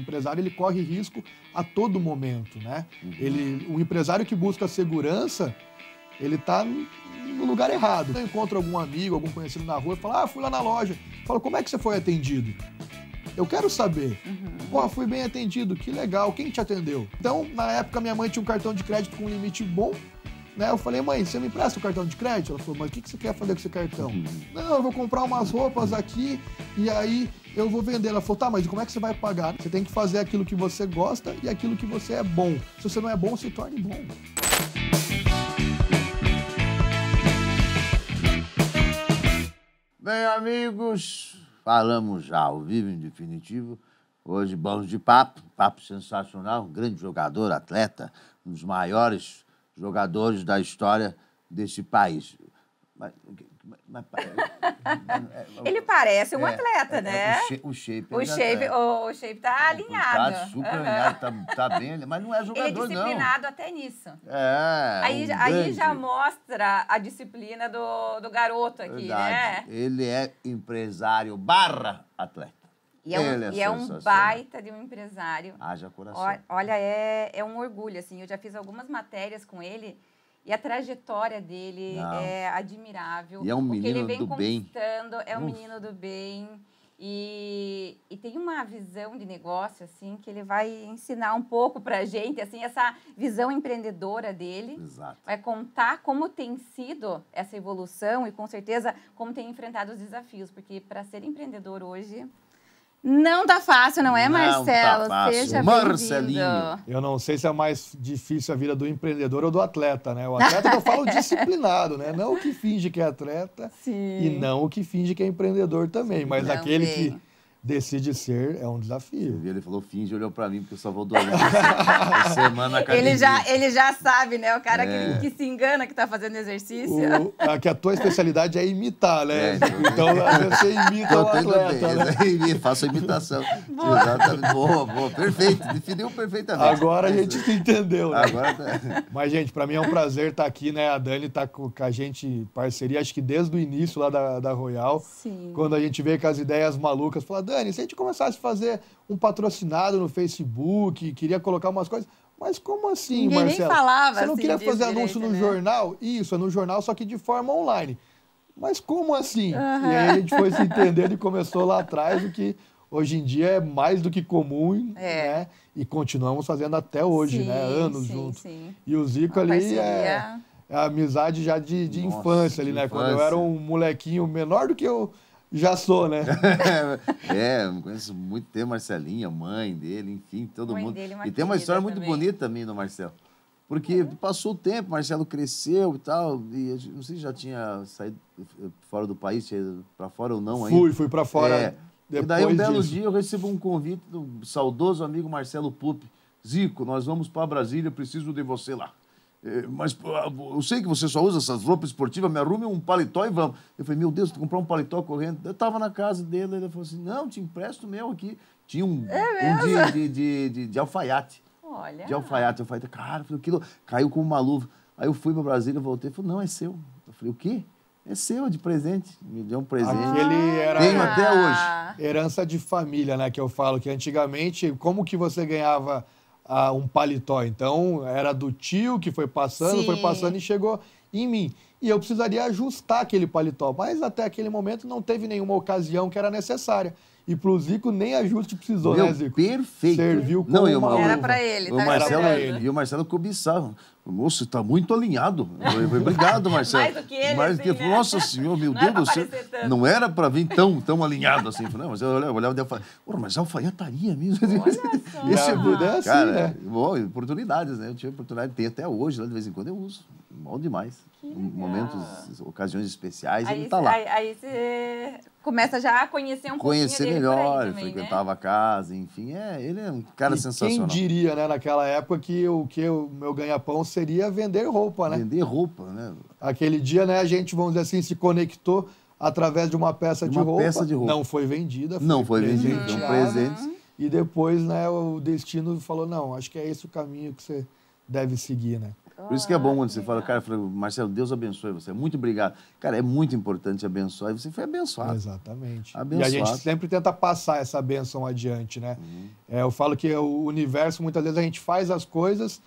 empresário ele corre risco a todo momento, né? O empresário que busca segurança, ele está no lugar errado. Eu encontro algum amigo, algum conhecido na rua e falo, fui lá na loja. Falo, como é que você foi atendido? Eu quero saber. Pô, fui bem atendido, que legal. Quem te atendeu? Então, na época, minha mãe tinha um cartão de crédito com um limite bom, né? Eu falei, mãe, você me empresta o cartão de crédito? Ela falou, mas o que você quer fazer com esse cartão? Não, eu vou comprar umas roupas aqui e aí eu vou vender. Ela falou, tá, mas como é que você vai pagar? Você tem que fazer aquilo que você gosta e aquilo que você é bom. Se você não é bom, se torne bom. Bem, amigos, falamos já ao vivo, em definitivo. Hoje, bons de papo sensacional, um grande jogador, atleta, um dos maiores jogadores da história desse país. Ele parece um atleta, né? O shape tá alinhado. Tá super alinhado, tá bem, mas não é jogador, não. Ele é disciplinado até nisso. Aí já mostra a disciplina do garoto aqui, né? Ele é empresário / atleta. E é um baita de um empresário. Haja coração. Olha, é um orgulho, assim. Eu já fiz algumas matérias com ele e a trajetória dele é admirável. E é um menino do bem. O que ele vem conquistando é um menino do bem. E tem uma visão de negócio, assim, que ele vai ensinar um pouco pra gente, assim, essa visão empreendedora dele. Exato. Vai contar como tem sido essa evolução e, com certeza, como tem enfrentado os desafios. Porque para ser empreendedor hoje... Não tá fácil, não é, Marcelo? Não tá fácil. Seja Marcelinho. bem-vindo. Eu não sei se é mais difícil a vida do empreendedor ou do atleta, né? O atleta que eu falo disciplinado, né? Não o que finge que é atleta e não o que finge que é empreendedor também. Mas aquele que decide ser é um desafio. Ele falou finge, olhou pra mim, porque eu só vou doar semana na academia. Ele já sabe, né? O cara que se engana que tá fazendo exercício. Que a tua especialidade é imitar, né? Então, você imita o atleta. Né? Faço a imitação. Exatamente. Boa. Perfeito. Definiu perfeitamente. Agora a gente se entendeu, né? Agora Mas, gente, pra mim é um prazer estar aqui, né? A Dani tá com a gente parceria, acho que desde o início lá da Royal. Sim. Quando a gente veio com as ideias malucas, falou, Dani, se a gente começasse a fazer um patrocinado no Facebook, queria colocar umas coisas... Mas como assim, Ninguém Marcelo? Nem falava você não queria fazer anúncio no né? jornal? Isso, é no jornal, só que de forma online. Mas como assim? E aí a gente foi se entendendo e começou lá atrás, o que hoje em dia é mais do que comum, né? E continuamos fazendo até hoje, né? Anos juntos. Sim. E o Zico ali é a amizade já de infância ali, né? Quando eu era um molequinho menor do que eu já sou, né? Eu conheço muito tempo Marcelinha, mãe dele, enfim, todo mundo. Dele, e tem uma história muito bonita também do Marcelo. Porque passou o tempo, Marcelo cresceu e tal, e não sei se já tinha saído fora do país, para fora ou não ainda. Fui para fora. E daí um belo dia eu recebo um convite do saudoso amigo Marcelo Pupi. Zico, nós vamos para Brasília, preciso de você lá. Mas eu sei que você só usa essas roupas esportivas, me arrume um paletó e vamos. Eu falei, meu Deus, tu comprar um paletó correndo? Eu estava na casa dele, ele falou assim, não, te empresto meu aqui. Tinha um de alfaiate. Olha. De alfaiate. Eu falei, cara, aquilo caiu como uma luva. Aí eu fui para Brasília, voltei, ele falou, não, é seu. Eu falei, o quê? É seu, de presente. Me deu um presente. Aquele era... Tenho até hoje. Herança de família, né, que eu falo, que antigamente, como que você ganhava... um paletó, então era do tio que foi passando e chegou em mim. E eu precisaria ajustar aquele paletó, mas até aquele momento não teve nenhuma ocasião que era necessária. E pro Zico nem ajuste precisou, né, Zico? Perfeito. Serviu como Era pra ele, E o Marcelo cobiçava. Moço, tá muito alinhado. Obrigado, Marcelo. Mais do que ele, assim, né? Nossa senhora, meu Deus do céu. Não era pra vir tão alinhado assim. Não, mas eu olhava e falava, mas alfaiataria mesmo. Esse é vida é assim, cara, né? Bom, oportunidades, né? Eu tive oportunidade, tem até hoje, lá de vez em quando eu uso. Bom demais. Momentos, ocasiões especiais, ele tá lá. Aí você começa já a conhecer um pouquinho Conhecer dele melhor, também, frequentava a casa, enfim. Ele é um cara sensacional. Quem diria, né, naquela época que o meu ganha-pão seria vender roupa, né? Vender roupa, né? Aquele dia, né, a gente, vamos dizer assim, se conectou através de uma peça de roupa. Não foi vendida. Não foi vendida, foi um presente. E depois, né, o destino falou, não, acho que é esse o caminho que você deve seguir, né? Por isso que é bom quando você fala, cara, Marcelo, Deus abençoe você. Muito obrigado. Cara, é muito importante abençoar. E você foi abençoado. Exatamente. Abençoado. E a gente sempre tenta passar essa bênção adiante, né? Eu falo que o universo, muitas vezes a gente faz as coisas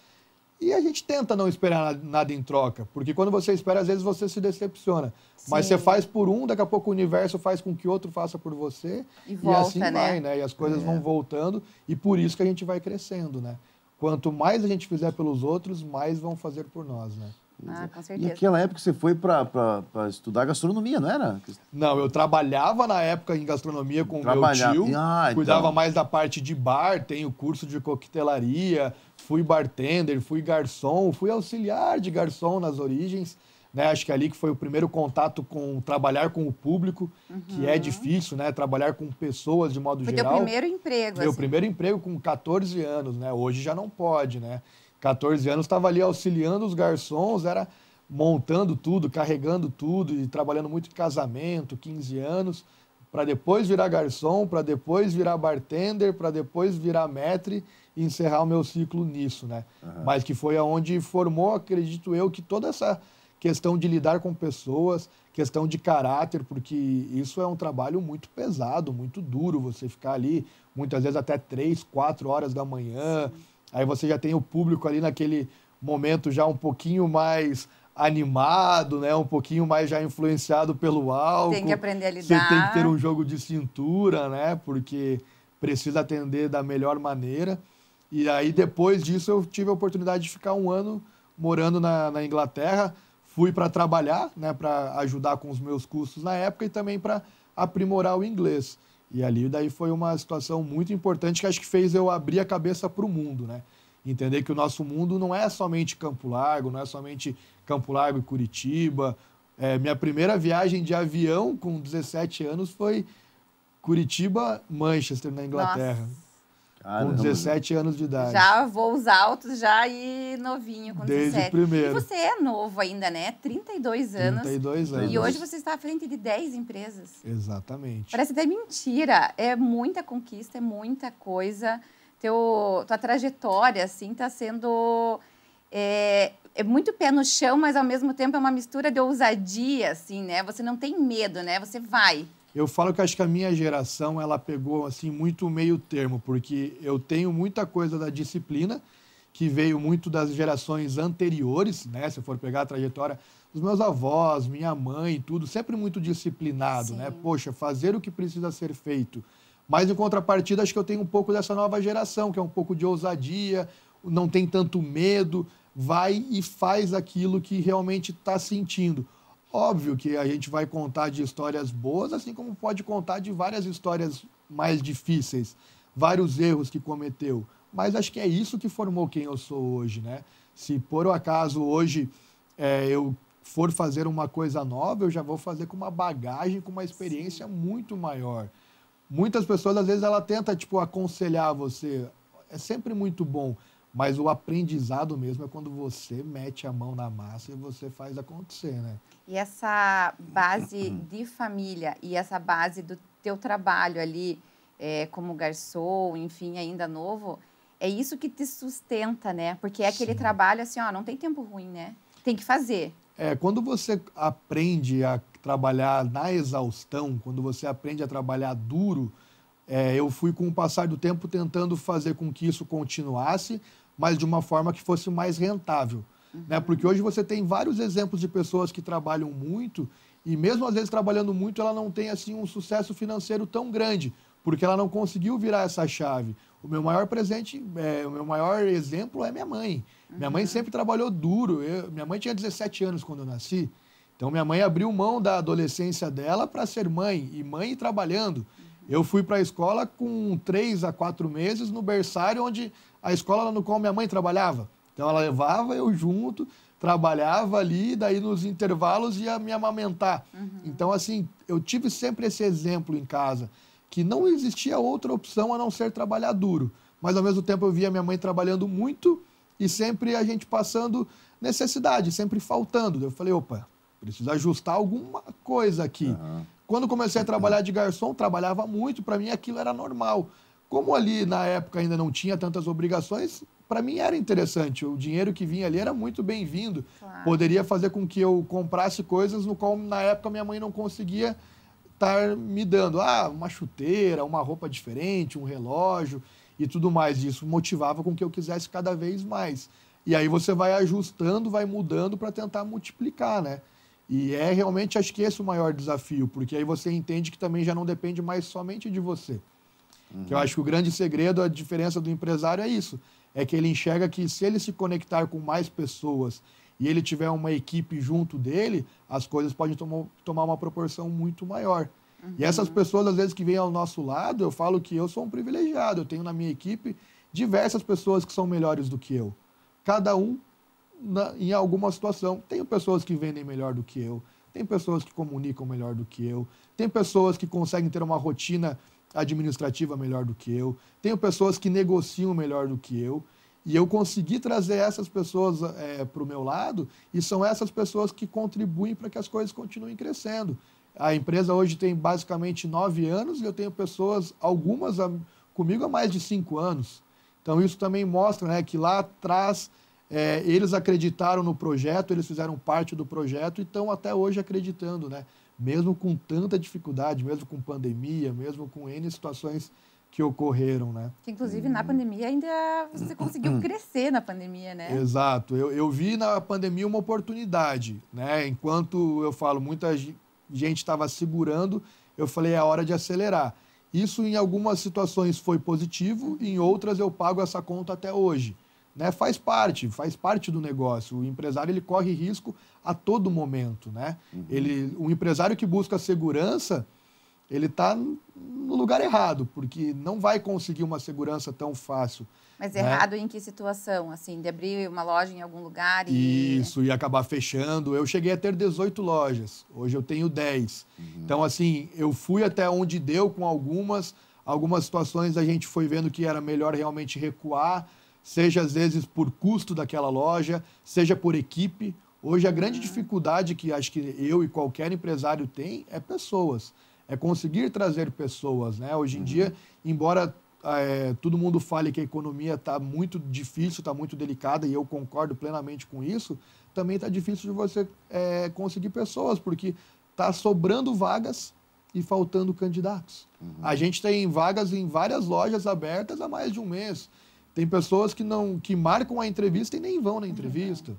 e a gente tenta não esperar nada em troca. Porque quando você espera, às vezes você se decepciona. Sim. Mas você faz por um, daqui a pouco o universo faz com que outro faça por você. E volta, assim vai, né? E as coisas vão voltando. E por isso que a gente vai crescendo, né? Quanto mais a gente fizer pelos outros, mais vão fazer por nós, né? Ah, com E certeza. naquela época você foi para estudar gastronomia, não era? Não, eu trabalhava na época em gastronomia com o meu tio, cuidava então. mais da parte de bar, tenho curso de coquetelaria, fui bartender, fui garçom, fui auxiliar de garçom nas origens, né? Acho que ali que foi o primeiro contato com trabalhar com o público, que é difícil, né? Trabalhar com pessoas de modo geral. Foi teu primeiro emprego, Meu assim. primeiro emprego com 14 anos, né? Hoje já não pode, né? 14 anos estava ali auxiliando os garçons, era montando tudo, carregando tudo e trabalhando muito em casamento, 15 anos, para depois virar garçom, para depois virar bartender, para depois virar maître e encerrar o meu ciclo nisso, né? Mas que foi aonde formou, acredito eu, que toda essa questão de lidar com pessoas, questão de caráter, porque isso é um trabalho muito pesado, muito duro, você ficar ali muitas vezes até 3, 4 horas da manhã. Aí você já tem o público ali naquele momento já um pouquinho mais animado, né? Um pouquinho mais já influenciado pelo álcool. Tem que aprender a lidar. Você tem que ter um jogo de cintura, né? Porque precisa atender da melhor maneira. E aí, depois disso, eu tive a oportunidade de ficar um ano morando na Inglaterra. Fui para trabalhar, né? Para ajudar com os meus custos na época e também para aprimorar o inglês. E ali daí foi uma situação muito importante que acho que fez eu abrir a cabeça para o mundo, né? Entender que o nosso mundo não é somente Campo Largo, não é somente Campo Largo e Curitiba. Minha primeira viagem de avião com 17 anos foi Curitiba, Manchester, na Inglaterra. Nossa. Com 17 anos de idade. Já voos altos, já e novinho com 17. Desde o primeiro. E você é novo ainda, né? 32 anos. 32 anos. E hoje você está à frente de 10 empresas. Exatamente. Parece até mentira. É muita conquista, é muita coisa. Tua trajetória, assim, está sendo... É muito pé no chão, mas ao mesmo tempo é uma mistura de ousadia, assim, né? Você não tem medo, né? Você vai. Eu falo que acho que a minha geração, ela pegou, assim, muito meio termo, porque eu tenho muita coisa da disciplina, que veio muito das gerações anteriores, né? Se eu for pegar a trajetória dos meus avós, minha mãe, tudo, sempre muito disciplinado, Sim. né? Poxa, fazer o que precisa ser feito. Mas, em contrapartida, acho que eu tenho um pouco dessa nova geração, que é um pouco de ousadia, não tem tanto medo, vai e faz aquilo que realmente está sentindo. Óbvio que a gente vai contar de histórias boas, assim como pode contar de várias histórias mais difíceis, vários erros que cometeu. Mas acho que é isso que formou quem eu sou hoje, né? Se por um acaso hoje eu for fazer uma coisa nova, eu já vou fazer com uma bagagem, com uma experiência muito maior. Muitas pessoas, às vezes, ela tenta, tipo, aconselhar você. É sempre muito bom, mas o aprendizado mesmo é quando você mete a mão na massa e você faz acontecer, né? E essa base de família e essa base do teu trabalho ali, como garçom, enfim, ainda novo, é isso que te sustenta, né? Porque é aquele trabalho assim, ó, não tem tempo ruim, né? Tem que fazer. Quando você aprende a trabalhar na exaustão, quando você aprende a trabalhar duro, eu fui, com o passar do tempo, tentando fazer com que isso continuasse, mas de uma forma que fosse mais rentável. Né? Porque hoje você tem vários exemplos de pessoas que trabalham muito e mesmo às vezes trabalhando muito, ela não tem assim um sucesso financeiro tão grande, porque ela não conseguiu virar essa chave. O meu maior presente, o meu maior exemplo é minha mãe. Minha mãe sempre trabalhou duro. Minha mãe tinha 17 anos quando eu nasci. Então, minha mãe abriu mão da adolescência dela para ser mãe, e mãe trabalhando. Eu fui para a escola com 3 a 4 meses no berçário, onde a escola no qual minha mãe trabalhava. Então, ela levava eu junto, trabalhava ali, daí nos intervalos ia me amamentar. Então, assim, eu tive sempre esse exemplo em casa, que não existia outra opção a não ser trabalhar duro. Mas, ao mesmo tempo, eu via minha mãe trabalhando muito e sempre a gente passando necessidade, sempre faltando. Eu falei, opa, preciso ajustar alguma coisa aqui. Quando comecei a trabalhar de garçom, trabalhava muito, para mim aquilo era normal. como ali na época ainda não tinha tantas obrigações, para mim era interessante. O dinheiro que vinha ali era muito bem-vindo. Claro. Poderia fazer com que eu comprasse coisas no qual na época minha mãe não conseguia estar me dando. Uma chuteira, uma roupa diferente, um relógio e tudo mais. Isso motivava com que eu quisesse cada vez mais. E aí você vai ajustando, vai mudando para tentar multiplicar, né? E realmente, acho que esse é o maior desafio, porque aí você entende que também já não depende mais somente de você. Que eu acho que o grande segredo, a diferença do empresário é isso. É que ele enxerga que se ele se conectar com mais pessoas e ele tiver uma equipe junto dele, as coisas podem tomar uma proporção muito maior. E essas pessoas, às vezes, que vêm ao nosso lado, eu falo que eu sou um privilegiado. Eu tenho na minha equipe diversas pessoas que são melhores do que eu. Cada um em alguma situação. Tenho pessoas que vendem melhor do que eu. Tem pessoas que comunicam melhor do que eu. Tem pessoas que conseguem ter uma rotina administrativa melhor do que eu. Tenho pessoas que negociam melhor do que eu. E eu consegui trazer essas pessoas para o meu lado, e são essas pessoas que contribuem para que as coisas continuem crescendo. A empresa hoje tem basicamente 9 anos, e eu tenho pessoas, algumas comigo há mais de 5 anos. Então isso também mostra, né, que lá atrás eles acreditaram no projeto, eles fizeram parte do projeto e estão até hoje acreditando, né? Mesmo com tanta dificuldade, mesmo com pandemia, mesmo com N situações que ocorreram, né? Que, inclusive, na pandemia ainda você conseguiu crescer na pandemia, né? Exato. Eu vi na pandemia uma oportunidade, né? Enquanto eu falo, muita gente estava segurando, eu falei, é hora de acelerar. Isso, em algumas situações, foi positivo, em outras eu pago essa conta até hoje. Né? Faz parte do negócio. O empresário, ele corre risco a todo momento, né? O empresário que busca segurança, ele está no lugar errado, porque não vai conseguir uma segurança tão fácil. Mas né? Errado em que situação? Assim, de abrir uma loja em algum lugar Isso, e acabar fechando. Eu cheguei a ter 18 lojas, hoje eu tenho 10. Então, assim, eu fui até onde deu com algumas situações a gente foi vendo que era melhor realmente recuar, seja às vezes por custo daquela loja, seja por equipe. Hoje a grande dificuldade que acho que eu e qualquer empresário tem é pessoas. É conseguir trazer pessoas, né? Hoje em dia, embora todo mundo fale que a economia está muito difícil, está muito delicada, e eu concordo plenamente com isso, também está difícil de você conseguir pessoas, porque está sobrando vagas e faltando candidatos. A gente tem vagas em várias lojas abertas há mais de um mês. Tem pessoas que marcam a entrevista e nem vão na entrevista.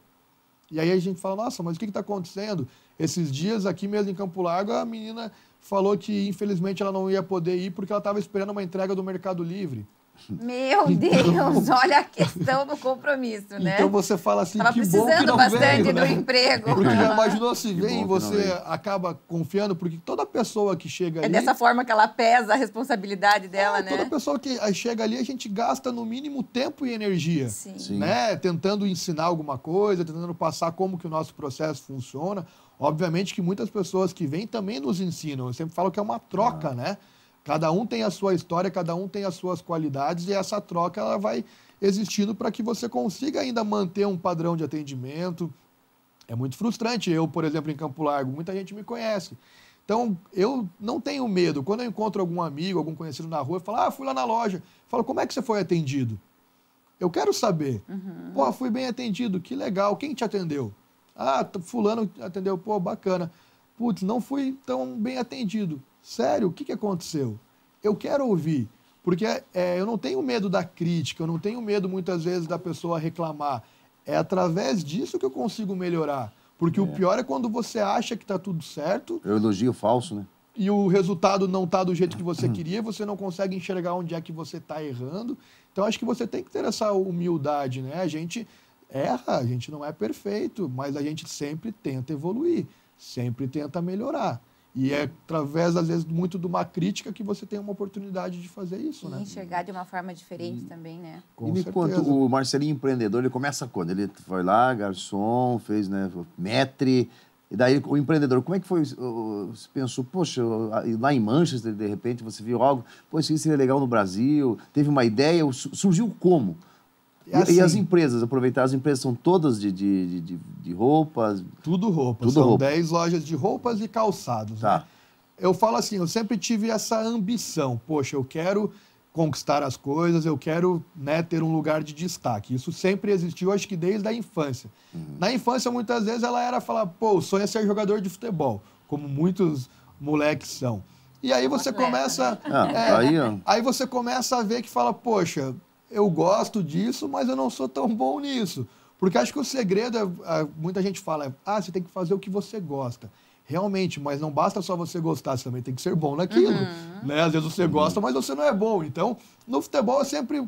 E aí a gente fala, nossa, mas o que está acontecendo? Esses dias aqui mesmo em Campo Largo, a menina falou que infelizmente ela não ia poder ir porque ela estava esperando uma entrega do Mercado Livre. Meu Deus, olha a questão do compromisso, né? Então você fala assim, Tava que bom que precisando não bastante veio, do né? emprego. Porque já imaginou se Que vem e bom que não você veio. acaba confiando, porque toda pessoa que chega ali... É dessa forma que ela pesa a responsabilidade dela, né? Toda pessoa que chega ali, a gente gasta no mínimo tempo e energia. Sim. Né? Tentando ensinar alguma coisa, tentando passar como que o nosso processo funciona. Obviamente que muitas pessoas que vêm também nos ensinam. Eu sempre falo que é uma troca, né? Cada um tem a sua história, cada um tem as suas qualidades, e essa troca ela vai existindo para que você consiga ainda manter um padrão de atendimento. É muito frustrante. Eu, por exemplo, em Campo Largo, muita gente me conhece. Então, eu não tenho medo. Quando eu encontro algum amigo, algum conhecido na rua, eu falo, fui lá na loja. Eu falo, como é que você foi atendido? Eu quero saber. Pô, fui bem atendido, que legal. Quem te atendeu? Fulano atendeu, pô, bacana. Putz, não fui tão bem atendido. Sério, o que aconteceu? Eu quero ouvir, porque eu não tenho medo da crítica, eu não tenho medo, muitas vezes, da pessoa reclamar. É através disso que eu consigo melhorar. Porque o pior é quando você acha que está tudo certo... Eu elogio falso, né? E o resultado não está do jeito que você queria, você não consegue enxergar onde é que você está errando. Então, acho que você tem que ter essa humildade, né? A gente erra, a gente não é perfeito, mas a gente sempre tenta evoluir, sempre tenta melhorar. E é através, às vezes, muito de uma crítica que você tem uma oportunidade de fazer isso, né? E enxergar de uma forma diferente também, né? Com E me certeza. conta, o Marcelinho empreendedor, ele começa quando? Ele foi lá, garçom, fez, né, maître, e daí o empreendedor, como é que foi? Você pensou, poxa, lá em Manchester, de repente, você viu algo, pô, isso seria legal no Brasil, teve uma ideia, surgiu como? E as empresas, aproveitar, as empresas são todas de roupas? Tudo roupa. Tudo São roupa. 10 lojas de roupas e calçados. Tá. Né? Eu falo assim, eu sempre tive essa ambição. Poxa, eu quero conquistar as coisas, eu quero, né, ter um lugar de destaque. Isso sempre existiu, acho que desde a infância. Na infância, muitas vezes, ela era falar, pô, o sonho é ser jogador de futebol, como muitos moleques são. E aí você começa... aí você começa a ver que fala, poxa, eu gosto disso, mas eu não sou tão bom nisso. Porque acho que o segredo, muita gente fala, você tem que fazer o que você gosta. Realmente, mas não basta só você gostar, você também tem que ser bom naquilo. Né? Às vezes você gosta, mas você não é bom. Então, no futebol,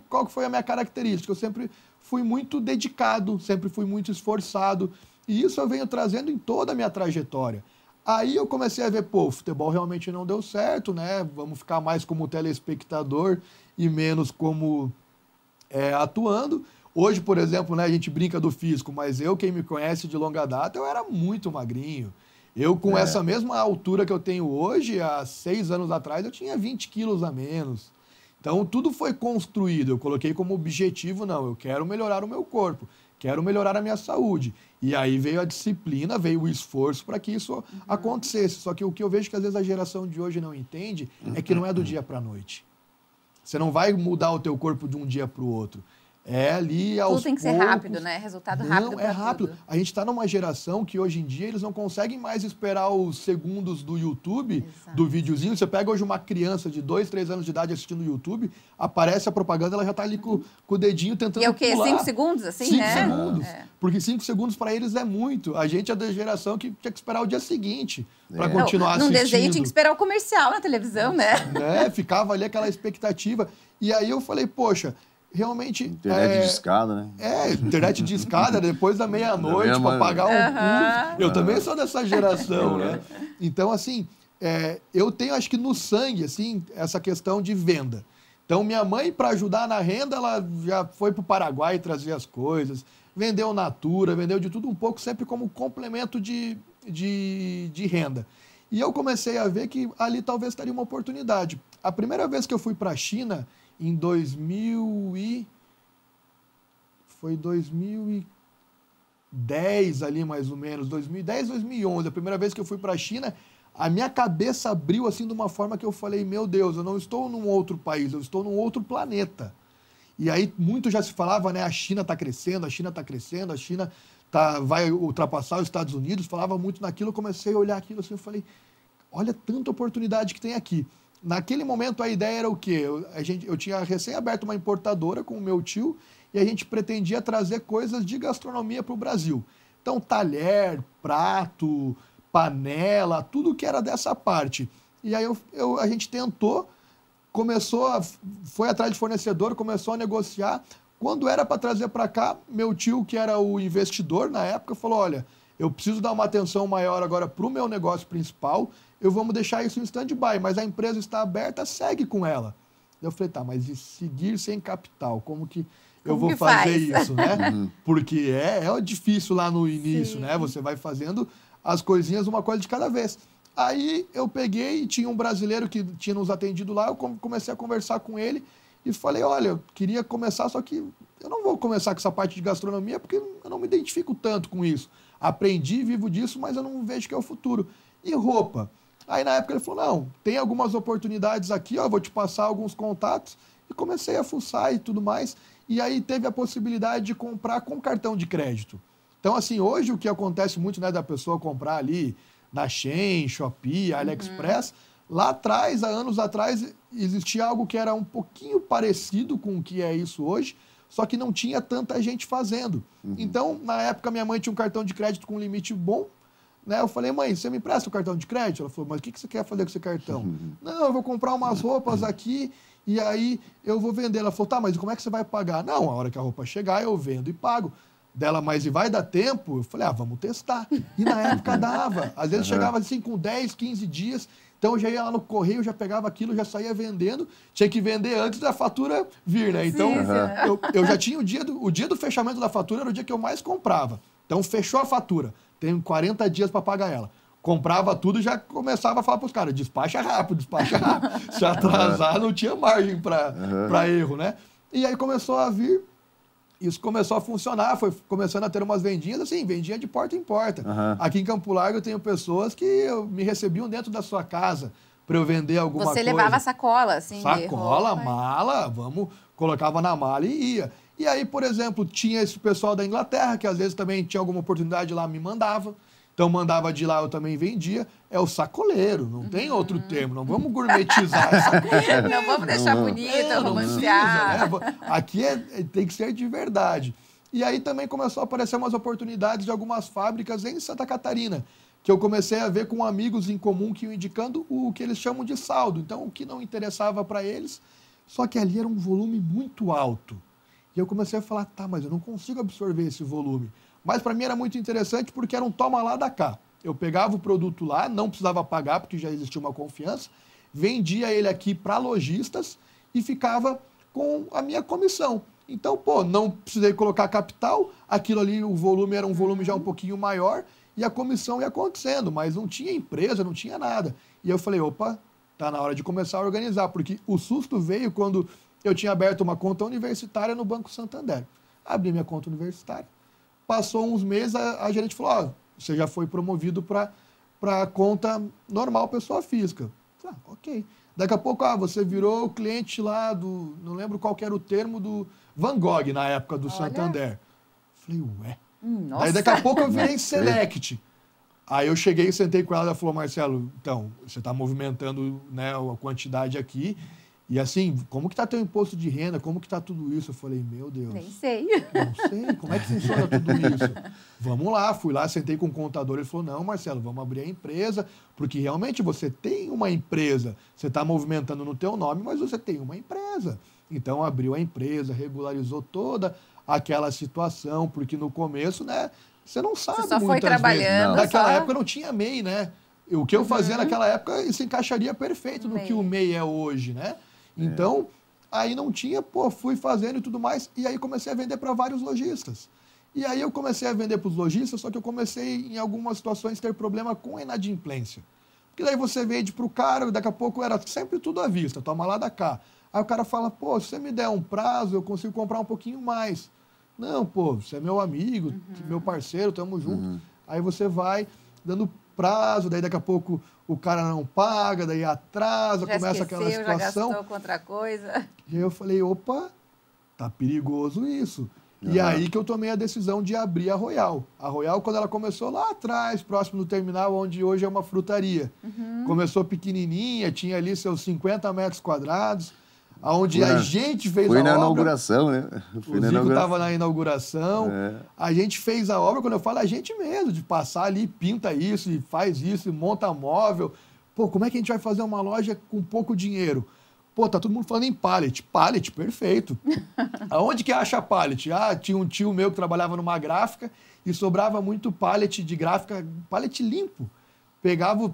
qual que foi a minha característica? Eu sempre fui muito dedicado, sempre fui muito esforçado. E isso eu venho trazendo em toda a minha trajetória. Aí eu comecei a ver, o futebol realmente não deu certo, né? Vamos ficar mais como telespectador e menos como atuando. Hoje, por exemplo, né, a gente brinca do físico, mas quem me conhece de longa data, eu era muito magrinho. Eu, com essa mesma altura que eu tenho hoje, há 6 anos atrás, eu tinha 20 quilos a menos. Então, tudo foi construído. Eu coloquei como objetivo, eu quero melhorar o meu corpo, quero melhorar a minha saúde. E aí veio a disciplina, veio o esforço para que isso acontecesse. Só que o que eu vejo que às vezes a geração de hoje não entende é que não é do dia para a noite. Você não vai mudar o teu corpo de um dia para o outro. É ali aos poucos. Tudo tem que ser rápido, né? Resultado rápido. Não, é rápido. Tudo. A gente está numa geração que hoje em dia eles não conseguem mais esperar os segundos do YouTube, do videozinho. Você pega hoje uma criança de 2, 3 anos de idade assistindo o YouTube, aparece a propaganda, ela já está ali com o dedinho tentando pular. E é o quê? 5 segundos, assim, 5 né? segundos. Porque 5 segundos para eles é muito. A gente é da geração que tinha que esperar o dia seguinte para continuar assistindo. Num desenho tinha que esperar o comercial na televisão, né? Ficava ali aquela expectativa. E aí eu falei, poxa... Realmente... Internet de escada, né? Internet de escada, depois da meia-noite, para pagar um curso. Eu também sou dessa geração, né? Então, assim, eu tenho, acho que no sangue, assim, essa questão de venda. Então, minha mãe, para ajudar na renda, ela já foi para o Paraguai trazer as coisas, vendeu Natura, vendeu de tudo um pouco, sempre como complemento de renda. E eu comecei a ver que ali talvez estaria uma oportunidade. A primeira vez que eu fui para a China... Em 2010 ali mais ou menos, 2010, 2011, a primeira vez que eu fui para a China, a minha cabeça abriu assim de uma forma que eu falei, meu Deus, eu não estou num outro país, eu estou num outro planeta. E aí muito já se falava, né, a China está crescendo, a China está crescendo, a China vai ultrapassar os Estados Unidos, falava muito naquilo, eu comecei a olhar aquilo assim, eu falei, olha tanta oportunidade que tem aqui. Naquele momento, a ideia era o quê? Eu tinha recém aberto uma importadora com o meu tio e a gente pretendia trazer coisas de gastronomia para o Brasil. Então, talher, prato, panela, tudo que era dessa parte. E aí a gente tentou, foi atrás de fornecedor, começou a negociar. Quando era para trazer para cá, meu tio, que era o investidor na época, falou, olha, eu preciso dar uma atenção maior agora para o meu negócio principal, vamos deixar isso em stand-by, mas a empresa está aberta, segue com ela. Eu falei, tá, mas e seguir sem capital? Como que eu vou fazer isso, né? Porque é difícil lá no início, né? Você vai fazendo as coisinhas uma coisa de cada vez. Aí eu peguei e tinha um brasileiro que tinha nos atendido lá, eu comecei a conversar com ele e falei, olha, eu queria começar, só que eu não vou começar com essa parte de gastronomia porque eu não me identifico tanto com isso. Aprendi, vivo disso, mas eu não vejo que é o futuro. E roupa? Aí, na época, ele falou, não, tem algumas oportunidades aqui, vou te passar alguns contatos. E comecei a fuçar e tudo mais. E aí teve a possibilidade de comprar com cartão de crédito. Então, assim, hoje o que acontece muito, né, da pessoa comprar ali na Shein, Shopee, AliExpress, lá atrás, há anos atrás, existia algo que era um pouquinho parecido com o que é isso hoje, só que não tinha tanta gente fazendo. Então, na época, minha mãe tinha um cartão de crédito com limite bom, né? Eu falei, mãe, você me empresta o cartão de crédito? Ela falou, mas o que você quer fazer com esse cartão? Não, eu vou comprar umas roupas aqui e aí eu vou vender. Ela falou, tá, mas como é que você vai pagar? Não, a hora que a roupa chegar eu vendo e pago. Dela, mas e vai dar tempo? Eu falei, vamos testar. E na época dava. Às vezes chegava assim com 10, 15 dias. Então eu já ia lá no correio, já pegava aquilo, já saía vendendo. Tinha que vender antes da fatura vir, né? Então eu já tinha o dia do fechamento da fatura, era o dia que eu mais comprava. Então fechou a fatura. Tenho 40 dias para pagar ela. Comprava tudo e já começava a falar para os caras, despacha rápido. Se atrasar, não tinha margem para erro, né? E aí começou a vir, isso começou a funcionar, foi começando a ter umas vendinhas, assim, vendinha de porta em porta. Aqui em Campo Largo eu tenho pessoas que me recebiam dentro da sua casa para eu vender alguma coisa. Você levava sacola, assim, sacola, de roupa. mala, colocava na mala e ia. E aí, por exemplo, tinha esse pessoal da Inglaterra, que às vezes também tinha alguma oportunidade lá, me mandava. Então, mandava de lá, eu também vendia. É o sacoleiro, não tem outro termo. Não vamos gourmetizar essa coisa. Não vamos deixar bonito, Não romancear. precisa, né? Aqui tem que ser de verdade. E aí também começou a aparecer umas oportunidades de algumas fábricas em Santa Catarina, que eu comecei a ver com amigos em comum que iam indicando o que eles chamam de saldo. Então, o que não interessava para eles, só que ali era um volume muito alto. E eu comecei a falar, tá, mas eu não consigo absorver esse volume. Mas para mim era muito interessante porque era um toma lá da cá. Eu pegava o produto lá, não precisava pagar porque já existia uma confiança, vendia ele aqui para lojistas e ficava com a minha comissão. Então, pô, não precisei colocar capital, aquilo ali, o volume era um volume já um pouquinho maior e a comissão ia acontecendo, mas não tinha empresa, não tinha nada. E eu falei, opa, tá na hora de começar a organizar, porque o susto veio quando eu tinha aberto uma conta universitária no Banco Santander. Abri minha conta universitária. Passou uns meses, a gerente falou, ó, você já foi promovido para conta normal, pessoa física. Ah, ok. Daqui a pouco, você virou o cliente lá do, não lembro qual que era o termo, do Van Gogh, na época do Santander. Falei, ué. Nossa. Aí daqui a pouco eu virei Select. Aí eu cheguei, sentei com ela, ela falou, Marcelo, então, você está movimentando, né, a quantidade aqui. E assim, como que tá teu imposto de renda? Como que tá tudo isso? Eu falei, meu Deus. Nem sei. Não sei, como é que funciona tudo isso? Vamos lá, fui lá, sentei com o contador, ele falou, não, Marcelo, vamos abrir a empresa, porque realmente você tem uma empresa, você está movimentando no teu nome, mas você tem uma empresa. Então abriu a empresa, regularizou toda aquela situação, porque no começo, né, você não sabe você só muitas foi trabalhando. vezes. Naquela só... época não tinha MEI, né? O que eu fazia naquela época, isso encaixaria perfeito no que o MEI é hoje, né? Então, aí não tinha, fui fazendo e tudo mais, e aí comecei a vender para vários lojistas. E aí eu comecei a vender para os lojistas, só que eu comecei, em algumas situações, ter problema com a inadimplência. Porque daí você vende para o cara, daqui a pouco era sempre tudo à vista, toma lá da cá. Aí o cara fala, se você me der um prazo, eu consigo comprar um pouquinho mais. Não, você é meu amigo, meu parceiro, tamo junto. Aí você vai dando prazo, daí daqui a pouco o cara não paga, daí atrasa, já começa aquela situação. Já gastou com outra coisa. E aí eu falei, opa, tá perigoso isso. E aí que eu tomei a decisão de abrir a Royal. A Royal, quando ela começou lá atrás, próximo do terminal, onde hoje é uma frutaria. Começou pequenininha, tinha ali seus 50 metros quadrados, onde a gente fez a obra. Foi na inauguração, né? O Zico estava na inauguração. A gente fez a obra, quando eu falo a gente mesmo, de passar ali, pinta isso, e faz isso, e monta móvel. Como é que a gente vai fazer uma loja com pouco dinheiro? Tá todo mundo falando em pallet. Pallet, perfeito. Aonde que acha pallet? Tinha um tio meu que trabalhava numa gráfica e sobrava muito pallet de gráfica, pallet limpo.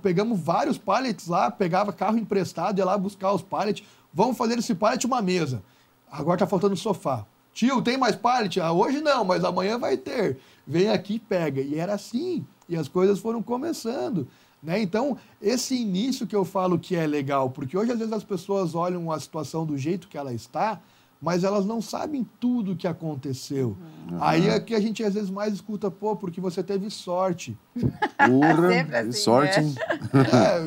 Pegamos vários pallets lá, pegava carro emprestado, ia lá buscar os pallets. Vamos fazer esse pallet uma mesa. Agora tá faltando sofá. Tio, tem mais pallet? Hoje não, mas amanhã vai ter. Vem aqui e pega. E era assim. E as coisas foram começando. Né? Então, esse início que eu falo que é legal, porque hoje às vezes as pessoas olham a situação do jeito que ela está, mas elas não sabem tudo o que aconteceu. Aí é que a gente às vezes mais escuta, porque você teve sorte. Sempre assim, sorte. Né?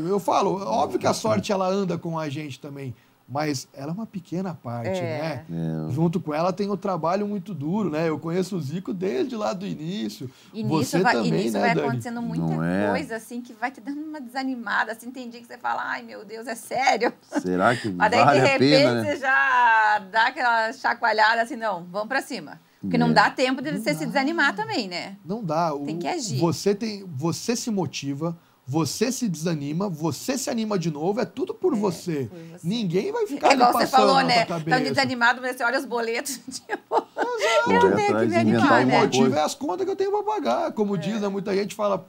Eu falo, óbvio que a sorte ela anda com a gente também, mas ela é uma pequena parte, né? Junto com ela tem o trabalho muito duro, né? Eu conheço o Zico desde lá do início. E você também, né, vai Dani? acontecendo muita coisa, assim, que vai te dando uma desanimada, assim, tem dia que você fala, ai, meu Deus, é sério? Será que mas daí, vale de repente, a pena, né? você já dá aquela chacoalhada, assim, não, vamos pra cima. Porque não dá tempo de você se desanimar também, né? Não dá. Tem que agir. Você se motiva, você se desanima, você se anima de novo, é tudo por você. Ninguém vai ficar ali igual passando você falou, na né? tua cabeça. Tão desanimado, mas você olha os boletos, tipo, Correr eu tenho que atrás me de inventar animar, O né? motivo é as contas que eu tenho para pagar. Como diz, né, muita gente fala,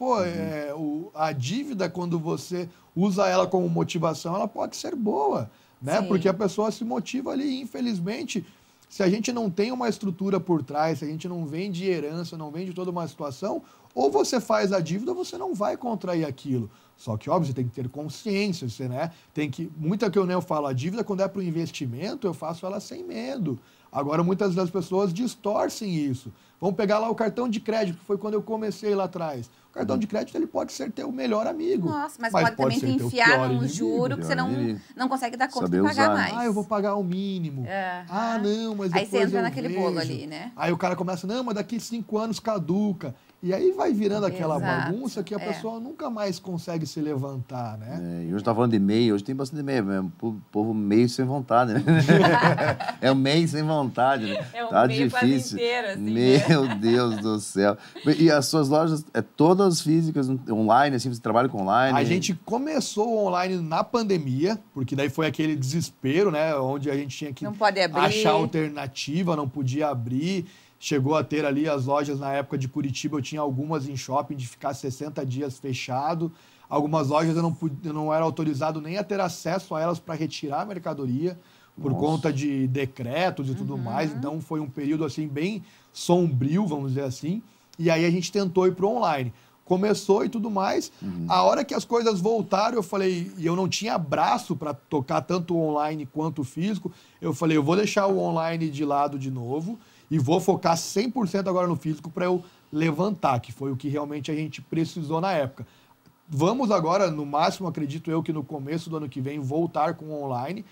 a dívida, quando você usa ela como motivação, ela pode ser boa, né? Sim. Porque a pessoa se motiva ali, infelizmente, se a gente não tem uma estrutura por trás, se a gente não vem de herança, não vem de toda uma situação, Ou você faz a dívida, ou você não vai contrair aquilo. Só que, óbvio, você tem que ter consciência, você, né? Tem que... Muita que eu falo, a dívida, quando é para o investimento, eu faço ela sem medo. Agora, muitas das pessoas distorcem isso. Vamos pegar lá o cartão de crédito, que foi quando eu comecei lá atrás. O cartão de crédito, ele pode ser teu melhor amigo. Nossa, mas pode também te enfiar num juro que você não consegue dar conta de pagar mais. Ah, eu vou pagar o mínimo. Ah, não, mas depois aí você entra eu naquele vejo. bolo ali, né? Aí o cara começa, não, mas daqui 5 anos caduca. E aí vai virando aquela bagunça que a pessoa nunca mais consegue se levantar, né? E hoje tá falando de MEI, hoje tem bastante MEI, o povo meio sem vontade, né? É o MEI sem vontade, né? É um tá meio difícil. quase inteiro, assim, Meu né? Deus do céu. E as suas lojas, todas físicas, online, assim, você trabalha com online? A gente começou online na pandemia, porque daí foi aquele desespero, né? Onde a gente tinha que não pode abrir. Achar alternativa, não podia abrir. Chegou a ter ali as lojas na época de Curitiba, eu tinha algumas em shopping de ficar 60 dias fechado. Algumas lojas eu não era autorizado nem a ter acesso a elas para retirar a mercadoria, por conta de decretos e tudo mais. Então foi um período assim bem sombrio, vamos dizer assim. E aí a gente tentou ir para o online. Começou e tudo mais. A hora que as coisas voltaram, eu falei, e eu não tinha braço para tocar tanto o online quanto o físico, eu falei, eu vou deixar o online de lado de novo e vou focar 100% agora no físico para eu levantar, que foi o que realmente a gente precisou na época. Vamos agora, no máximo, acredito eu que no começo do ano que vem, voltar com o online,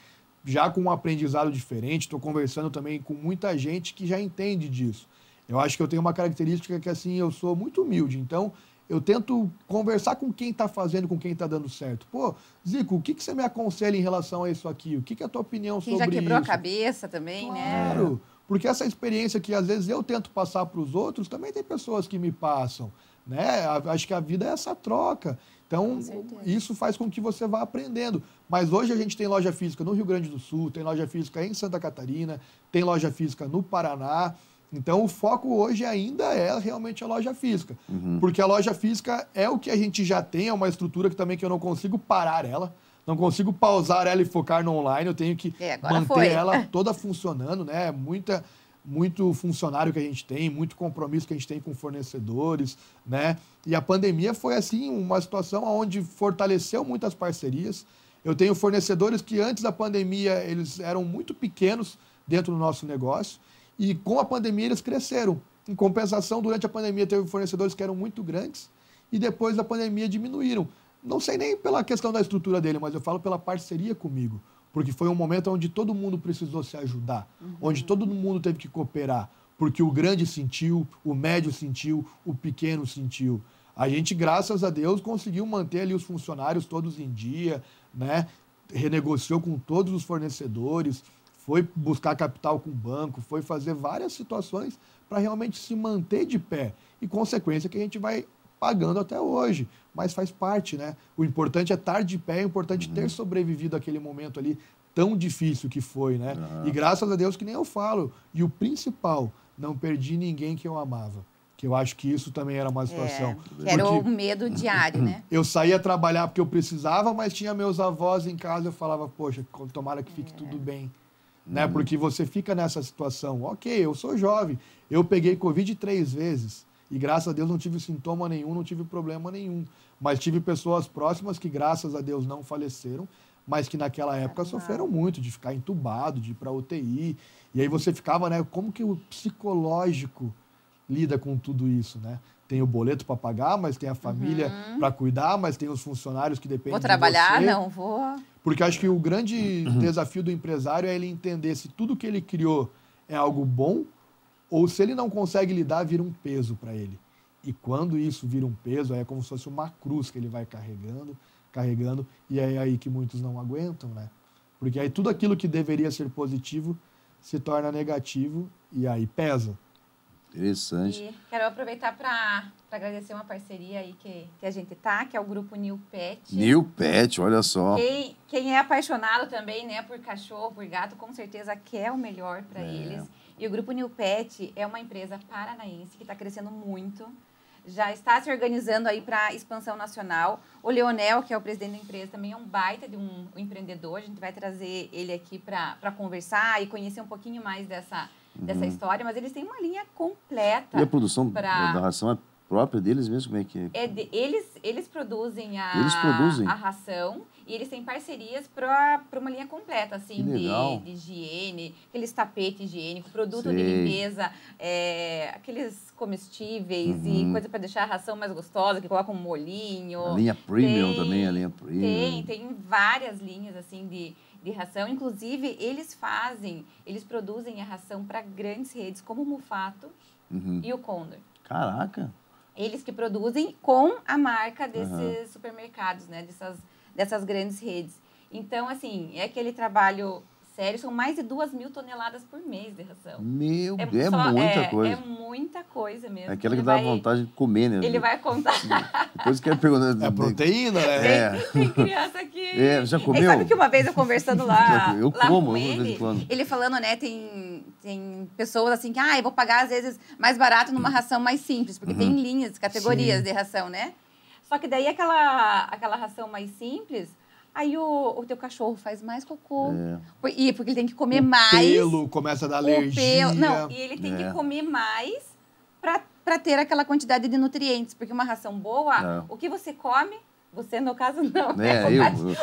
já com um aprendizado diferente. Estou conversando também com muita gente que já entende disso. Eu acho que eu tenho uma característica que, assim, eu sou muito humilde. Então, eu tento conversar com quem está fazendo, com quem está dando certo. Pô, Zico, o que você me aconselha em relação a isso aqui? O que é a tua opinião sobre isso? Quem já quebrou a cabeça também, né? Claro, porque essa experiência que às vezes eu tento passar para os outros, também tem pessoas que me passam, né? Acho que a vida é essa troca. Então, isso faz com que você vá aprendendo. Mas hoje a gente tem loja física no Rio Grande do Sul, tem loja física em Santa Catarina, tem loja física no Paraná. Então, o foco hoje ainda é realmente a loja física. Porque a loja física é o que a gente já tem, é uma estrutura que eu não consigo parar ela, não consigo pausar ela e focar no online, eu tenho que manter ela toda funcionando, né? Muito funcionário que a gente tem, muito compromisso que a gente tem com fornecedores, né? E a pandemia foi, assim, uma situação onde fortaleceu muitas parcerias. Eu tenho fornecedores que antes da pandemia eles eram muito pequenos dentro do nosso negócio, e com a pandemia eles cresceram. Em compensação, durante a pandemia teve fornecedores que eram muito grandes e depois da pandemia diminuíram. Não sei nem pela questão da estrutura dele, mas eu falo pela parceria comigo. Porque foi um momento onde todo mundo precisou se ajudar, onde todo mundo teve que cooperar. Porque o grande sentiu, o médio sentiu, o pequeno sentiu. A gente, graças a Deus, conseguiu manter ali os funcionários todos em dia, né? Renegociou com todos os fornecedores, foi buscar capital com o banco, foi fazer várias situações para realmente se manter de pé. E consequência que a gente vai pagando até hoje, mas faz parte, né? O importante é estar de pé, é importante ter sobrevivido àquele momento ali tão difícil que foi, né? E graças a Deus que nem eu falo. E o principal, não perdi ninguém que eu amava. Que eu acho que isso também era uma situação. Que era o medo diário, né? Eu saía trabalhar porque eu precisava, mas tinha meus avós em casa, eu falava, poxa, tomara que fique tudo bem. Né? Porque você fica nessa situação. Ok, eu sou jovem, eu peguei Covid 3 vezes e graças a Deus não tive sintoma nenhum, não tive problema nenhum. Mas tive pessoas próximas que graças a Deus não faleceram, mas que naquela época sofreram muito, de ficar entubado, de ir para UTI. E aí você ficava, né? Como que o psicológico lida com tudo isso, né? Tem o boleto para pagar, mas tem a família para cuidar, mas tem os funcionários que dependem de você. Vou trabalhar? Não, vou... Porque acho que o grande desafio do empresário é ele entender se tudo que ele criou é algo bom ou se ele não consegue lidar, vira um peso para ele. E quando isso vira um peso, aí é como se fosse uma cruz que ele vai carregando, e é aí que muitos não aguentam, né? Porque aí tudo aquilo que deveria ser positivo se torna negativo e aí pesa. Interessante. E quero aproveitar para agradecer uma parceria aí que a gente tá, que é o grupo New Pet. New Pet, olha só. Quem é apaixonado também, né, por cachorro, por gato, com certeza quer o melhor para eles. E o grupo New Pet é uma empresa paranaense que está crescendo muito. Já está se organizando aí para expansão nacional. O Leonel, que é o presidente da empresa, também é um baita de um empreendedor. A gente vai trazer ele aqui para conversar e conhecer um pouquinho mais dessa história, mas eles têm uma linha completa. E a produção da ração é própria deles mesmo? Como é que é? Eles produzem Eles produzem? a ração e eles têm parcerias para uma linha completa, assim, Que legal. de higiene, aqueles tapetes higiênicos, produto de Sei. limpeza, aqueles comestíveis e coisa para deixar a ração mais gostosa, que colocam um molhinho. A linha premium Tem- também, a linha premium. Tem várias linhas, assim, de ração. Inclusive, eles produzem a ração para grandes redes, como o Mufato e o Condor. Caraca. Eles que produzem com a marca desses supermercados, né? Dessas grandes redes. Então, assim, é aquele trabalho sério. São mais de 2.000 toneladas por mês de ração. Meu Deus, é muita coisa. É muita coisa mesmo. É aquela que dá vontade de comer, né? Ele vai contar. Depois quero perguntar. É proteína, né? Tem criança aqui. Já comeu? E sabe que uma vez eu conversando lá, Eu lá como, com de vez em ele, quando. ele falando, né, tem pessoas assim que, eu vou pagar às vezes mais barato numa ração mais simples, porque tem linhas, categorias de ração, né? Só que daí aquela ração mais simples, aí o teu cachorro faz mais cocô. Porque ele tem que comer mais. O pelo começa a dar alergia. Não, e ele tem que comer mais para ter aquela quantidade de nutrientes. Porque uma ração boa, o que você come, você no caso não.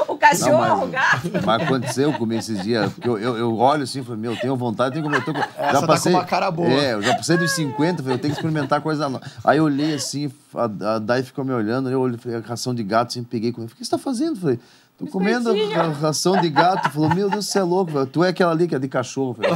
O cachorro, o gato. Mas aconteceu comigo esses dias, porque eu olho assim e falo, eu tenho vontade, tenho que comer. Essa já passei, tá com uma cara boa. eu já passei dos 50, falei, eu tenho que experimentar coisa nova. Aí eu olhei assim, a Dai ficou me olhando, eu olhei, falei, a ração de gato, assim, peguei, falei, o que você está fazendo? Falei, tô comendo a ração de gato. Falou, meu Deus, você é louco. Falei, tu é aquela ali que é de cachorro. Falei,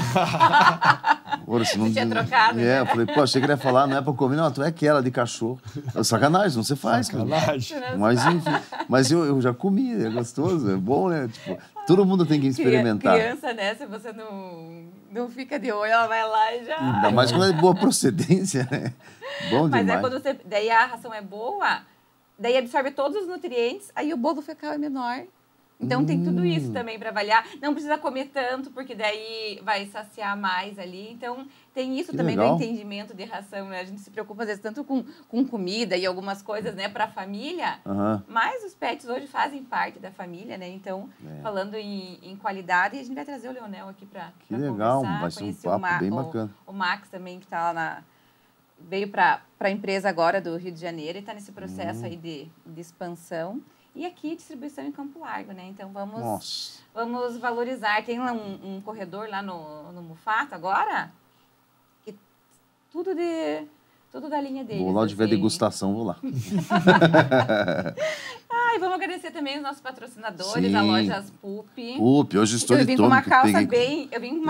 Você tinha trocado, né? Eu falei, pô, achei que ele ia falar, não é pra comer. Não, tu é aquela de cachorro. Sacanagem, não se faz. Sacanagem. Mas enfim, mas eu já comi, é gostoso, é bom, né? Tipo, todo mundo tem que experimentar. Criança, né? Se você não fica de olho, ela vai lá e já... Ainda mais quando é de boa procedência, né? Bom demais. Mas quando daí a ração é boa, daí absorve todos os nutrientes, aí o bolo fecal é menor. Então tem tudo isso também para avaliar. Não precisa comer tanto, porque daí vai saciar mais ali. Então tem isso também legal. do entendimento de ração, né? A gente se preocupa às vezes tanto com comida e algumas coisas, né, para a família. Mas os pets hoje fazem parte da família, né? Então, falando em qualidade, a gente vai trazer o Leonel aqui para conversar. Legal, vai ser um papo bem bacana. O Max também, que está lá veio para a empresa agora do Rio de Janeiro e está nesse processo aí de expansão. E aqui, distribuição em Campo Largo, né? Então, vamos valorizar. Tem lá um corredor lá no Mufato agora, que tudo da linha deles. Vou lá onde tiver degustação, vou lá. E vamos agradecer também os nossos patrocinadores, a Lojas Pupi. Pupi, hoje estou de Eu vim com uma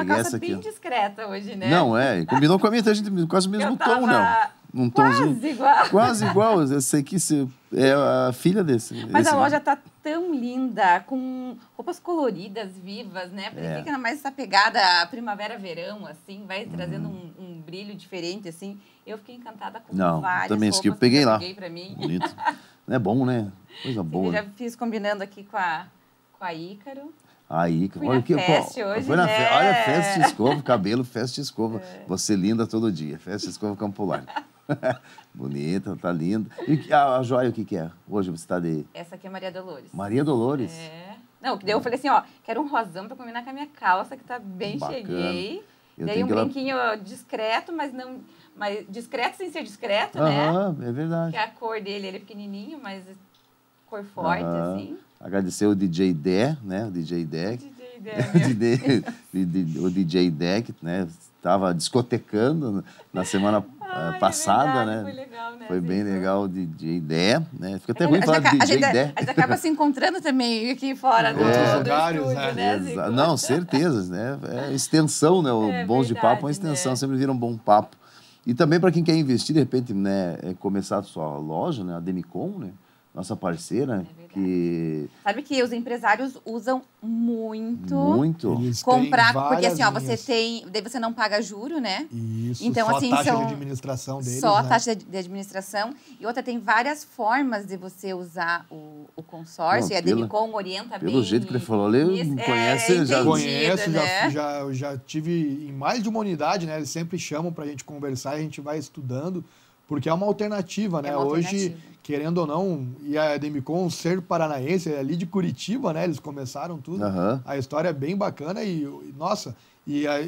calça bem discreta hoje, né? Não, combinou com a minha, a gente quase o mesmo tom, né? Um tomzinho. Quase igual. Quase igual. Eu sei que é a filha desse. Mas a loja tá tão linda, com roupas coloridas, vivas, né? Porque fica mais essa pegada primavera-verão, assim, vai trazendo um brilho diferente, assim. Eu fiquei encantada com várias também roupas que eu peguei lá. Pra mim. Bonito. É bom, né? Coisa boa. Eu já fiz combinando aqui com a Ícaro. Aí, olha que festa hoje, né? Olha, festa de escova, cabelo, festa de escova. Você linda todo dia. Festa de escova Campo Largo. Bonita, tá linda. E a joia, o que é? Hoje você tá de... Essa aqui é Maria Dolores. Maria Dolores? Não, que daí eu falei assim, quero um rosão pra combinar com a minha calça, que tá bem cheguei. Daí um brinquinho discreto, mas não... Mas discreto sem ser discreto, né? É verdade. Que a cor dele, ele é pequenininho, mas cor forte, assim. Agradecer o DJ Dé, né? O DJ Dé. O DJ Dé, que estava discotecando na semana passada, verdade, né? Foi legal, né? Foi bem legal o DJ Dé, né? Fica até ruim falar de DJ Dé. A gente acaba se encontrando também aqui fora do lugares, estúdio, né? Não, certeza, né? É extensão, né? O Bons de Papo é uma extensão, sempre vira um bom papo. E também para quem quer investir, de repente, né, começar a sua loja, né, a Demicon, né, nossa parceira, que... Sabe que os empresários usam muito Eles comprar, porque assim, você tem, daí você não paga juro, né? Isso, então, só assim, a taxa de administração deles, só a né? taxa de administração. E outra, tem várias formas de você usar o consórcio, e a Demicon orienta bem. Pelo jeito que ele falou, ele conhece, já conheço, né? já tive em mais de uma unidade, né? Eles sempre chamam pra gente conversar e a gente vai estudando, porque é uma alternativa, né? Hoje, querendo ou não, e a Demicon ser paranaense, é ali de Curitiba, né? Eles começaram tudo. A história é bem bacana e nossa,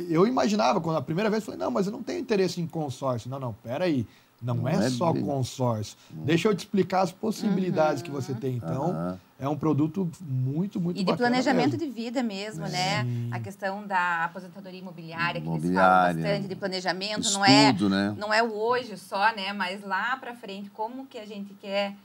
eu imaginava, quando a primeira vez, falei, não, mas eu não tenho interesse em consórcio. Não, peraí. Não é só consórcio. Deixa eu te explicar as possibilidades que você tem. Então, é um produto muito, muito bacana. E de planejamento mesmo. de vida mesmo, né? A questão da aposentadoria imobiliária, que eles falam bastante de planejamento. Estudo, né? Não é o hoje só, né? Mas lá para frente, como que a gente quer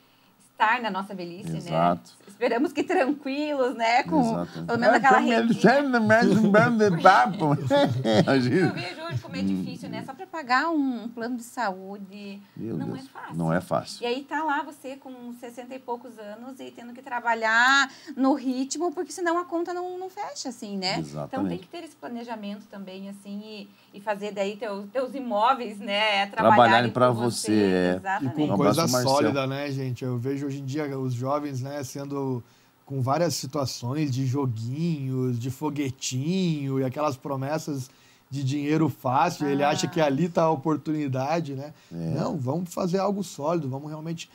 estar na nossa velhice, Exato. né? Esperamos que tranquilos, né? Com Exatamente. pelo menos aquela rendinha. Mais um bando de papo. Eu vejo hoje como é difícil, né? Só para pagar um plano de saúde, não é fácil. Não é fácil. E aí tá lá você com 60 e poucos anos e tendo que trabalhar no ritmo, porque senão a conta não fecha, assim, né? Exatamente. Então tem que ter esse planejamento também, assim, e fazer daí teus imóveis, né? Trabalharem para você. Exatamente. E com coisa sólida, né, gente? Eu vejo hoje em dia os jovens, né, sendo com várias situações de joguinhos, de foguetinho e aquelas promessas de dinheiro fácil. Ele acha que ali está a oportunidade, né? Não, vamos fazer algo sólido, vamos realmente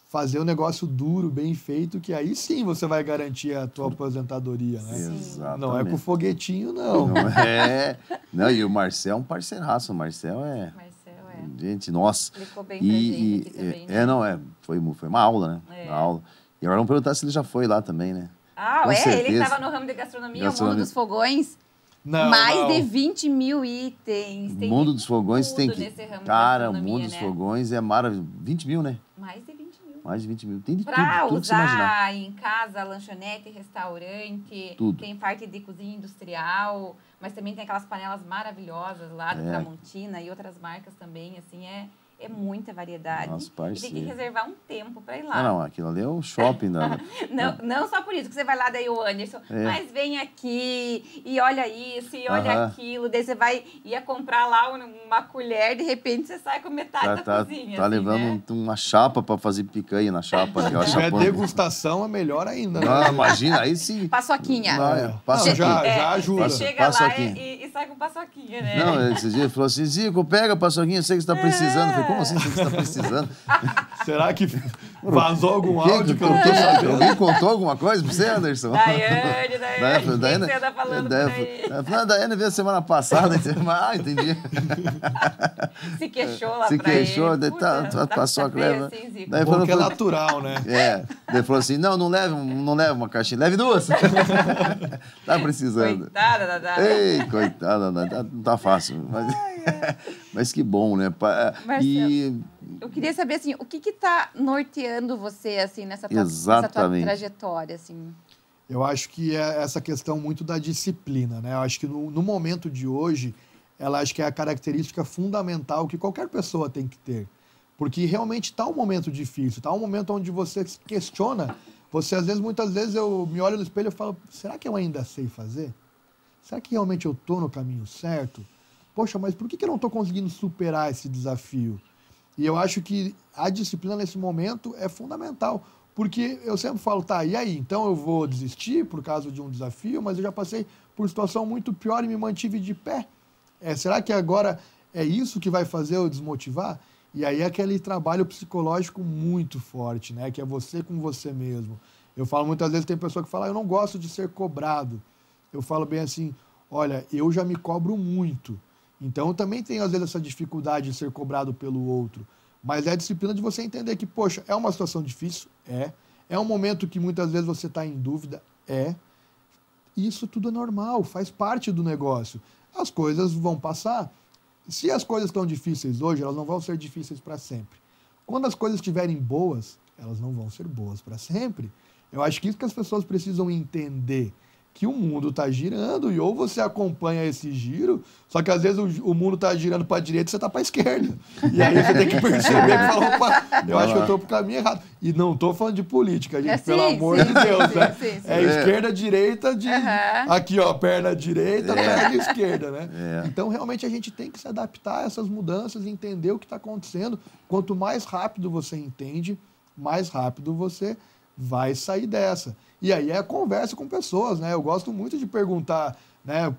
fazer um negócio duro, bem feito, que aí sim você vai garantir a tua aposentadoria, né? Exatamente. Não é com foguetinho, não. Não, e o Marcel é um parceiraço. O Marcel é... Gente, nossa. Explicou bem pra gente aqui também, né? Foi uma aula, né? Uma aula. E agora vamos perguntar se ele já foi lá também, né? Com certeza. Ele que estava no ramo de gastronomia, o Mundo dos Fogões. Mais de 20 mil itens. O Mundo dos Fogões tem que... Nesse ramo Cara, o Mundo dos Fogões é maravilhoso. 20 mil, né? Mais de 20 mil. Mais de 20 mil. Tem de pra tudo que você imaginar. Usar em casa, lanchonete, restaurante. Tudo. Tem parte de cozinha industrial, mas também tem aquelas panelas maravilhosas lá do Tramontina e outras marcas também, assim, é muita variedade. Nossa, e tem que reservar um tempo para ir lá. Não, aquilo ali é o shopping da... não só por isso que você vai lá, daí o Anderson, mas vem aqui e olha isso e olha aquilo, daí você ia comprar lá uma colher, de repente você sai com metade da cozinha. Tá assim, levando né? uma chapa para fazer picanha na chapa. Se tiver degustação, é melhor ainda, né? Não, imagina, aí sim. Paçoquinha. Já ajuda. Você chega lá e sai com paçoquinha, né? Não, esse dia ele falou assim, Zico, pega a paçoquinha, sei que você está precisando. Eu falei, como assim você está precisando? Será que vazou algum áudio que eu não tô sabendo? Alguém contou alguma coisa pra você, Anderson? Daiane, o que você anda falando por aí? A Daiane veio semana passada, entendi. Se queixou lá Se pra queixou, ele. Paçoca leva. Assim, Daí falou que é natural, né? Daí falou assim, não leve uma caixinha, leve duas. Tá precisando. Coitada da Daiane. Ei, coitada, não tá fácil. Mas que bom, né? Marcelo, eu queria saber, assim, o que está norteando você, assim, nessa tua trajetória, assim? Eu acho que é essa questão muito da disciplina, né? Eu acho que no momento de hoje, acho que é a característica fundamental que qualquer pessoa tem que ter. Porque realmente está um momento difícil, está um momento onde você se questiona. Muitas vezes eu me olho no espelho e falo, será que eu ainda sei fazer? Será que realmente eu estou no caminho certo? Poxa, mas por que eu não estou conseguindo superar esse desafio? E eu acho que a disciplina nesse momento é fundamental. Porque eu sempre falo, e aí? Então eu vou desistir por causa de um desafio, mas eu já passei por situação muito pior e me mantive de pé. Será que agora é isso que vai fazer eu desmotivar? E aí é aquele trabalho psicológico muito forte, né? Que é você com você mesmo. Eu falo muitas vezes, tem pessoa que fala, eu não gosto de ser cobrado. Eu falo bem assim, olha, eu já me cobro muito. Então eu também tenho, às vezes, essa dificuldade de ser cobrado pelo outro. Mas é a disciplina de você entender que, poxa, é uma situação difícil? É um momento que muitas vezes você está em dúvida? Isso tudo é normal, faz parte do negócio. As coisas vão passar. Se as coisas estão difíceis hoje, elas não vão ser difíceis para sempre. Quando as coisas estiverem boas, elas não vão ser boas para sempre. Eu acho que isso que as pessoas precisam entender, que o mundo está girando e ou você acompanha esse giro, só que às vezes o mundo está girando para a direita e você está para a esquerda. E aí você tem que perceber e falar, opa, eu acho que eu estou para o caminho errado. E não estou falando de política, gente, pelo amor de Deus, né? Esquerda, direita, aqui, ó, perna direita, perna esquerda, né? Então, realmente, a gente tem que se adaptar a essas mudanças e entender o que está acontecendo. Quanto mais rápido você entende, mais rápido você vai sair dessa. E aí é a conversa com pessoas, né? Eu gosto muito de perguntar, né?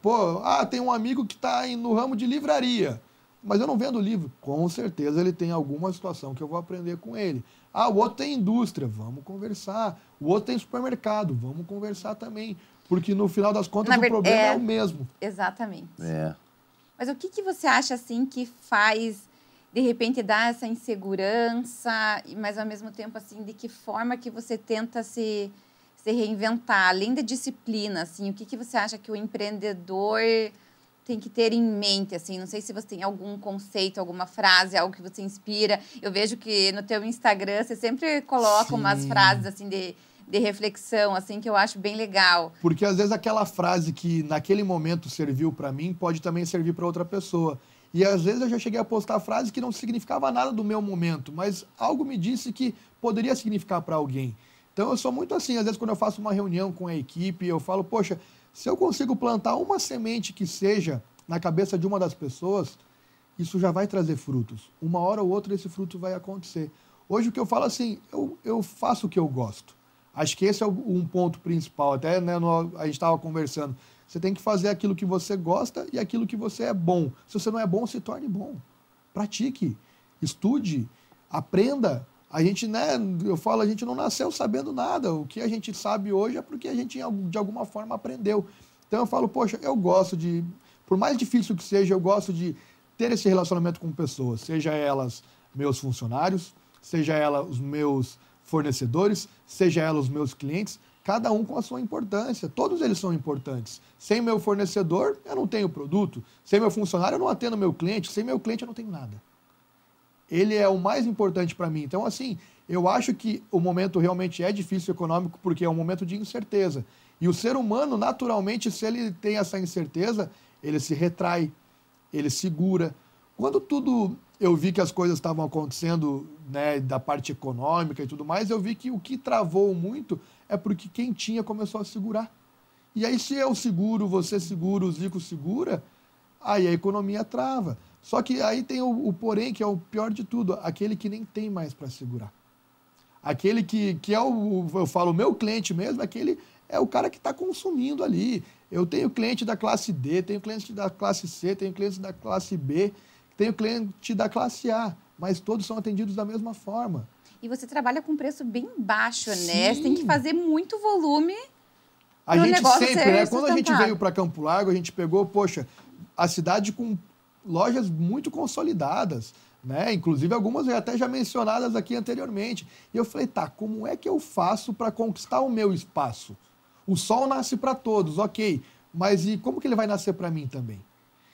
Tem um amigo que está no ramo de livraria, mas eu não vendo livro. Com certeza ele tem alguma situação que eu vou aprender com ele. O outro tem indústria, vamos conversar. O outro tem supermercado, vamos conversar também. Porque no final das contas o problema é o mesmo. Exatamente. Mas o que você acha, assim, que faz de repente dá essa insegurança, mas ao mesmo tempo, assim, de que forma que você tenta se reinventar, além da disciplina, assim, o que você acha que o empreendedor tem que ter em mente, assim? Não sei se você tem algum conceito, alguma frase, algo que você inspira. Eu vejo que no teu Instagram você sempre coloca umas frases, assim, de reflexão, assim, que eu acho bem legal. Porque às vezes aquela frase que naquele momento serviu para mim pode também servir para outra pessoa. E às vezes eu já cheguei a postar frases que não significava nada do meu momento, mas algo me disse que poderia significar para alguém. Então eu sou muito assim, às vezes quando eu faço uma reunião com a equipe, eu falo, poxa, se eu consigo plantar uma semente que seja na cabeça de uma das pessoas, isso já vai trazer frutos. Uma hora ou outra esse fruto vai acontecer. Hoje o que eu falo assim, eu faço o que eu gosto. Acho que esse é um ponto principal. Até né, a gente estava conversando. Você tem que fazer aquilo que você gosta e aquilo que você é bom. Se você não é bom, se torne bom. Pratique, estude, aprenda. A gente, né, eu falo, a gente não nasceu sabendo nada. O que a gente sabe hoje é porque a gente, de alguma forma, aprendeu. Então eu falo, poxa, eu gosto de, por mais difícil que seja, eu gosto de ter esse relacionamento com pessoas, seja elas meus funcionários, seja elas os meus fornecedores, seja elas os meus clientes, cada um com a sua importância. Todos eles são importantes. Sem meu fornecedor, eu não tenho produto. Sem meu funcionário, eu não atendo meu cliente. Sem meu cliente, eu não tenho nada. Ele é o mais importante para mim. Então, assim, eu acho que o momento realmente é difícil econômico porque é um momento de incerteza. E o ser humano, naturalmente, se ele tem essa incerteza, ele se retrai, ele segura. Quando eu vi que as coisas estavam acontecendo, né, da parte econômica e tudo mais, eu vi que o que travou muito é porque quem tinha começou a segurar. E aí, se eu seguro, você segura, o Zico segura, aí a economia trava. Só que aí tem o porém, que é o pior de tudo, aquele que nem tem mais para segurar. Aquele que é eu falo, o meu cliente mesmo, aquele é o cara que está consumindo ali. Eu tenho cliente da classe D, tenho cliente da classe C, tenho cliente da classe B, tenho cliente da classe A, mas todos são atendidos da mesma forma. E você trabalha com preço bem baixo, né? Sim. Você tem que fazer muito volume. A gente sempre, né? Quando a gente veio para Campo Largo, a gente pegou, poxa, a cidade com lojas muito consolidadas, né? Inclusive algumas até já mencionadas aqui anteriormente. E eu falei, tá, como é que eu faço para conquistar o meu espaço? O sol nasce para todos, ok, mas e como que ele vai nascer para mim também?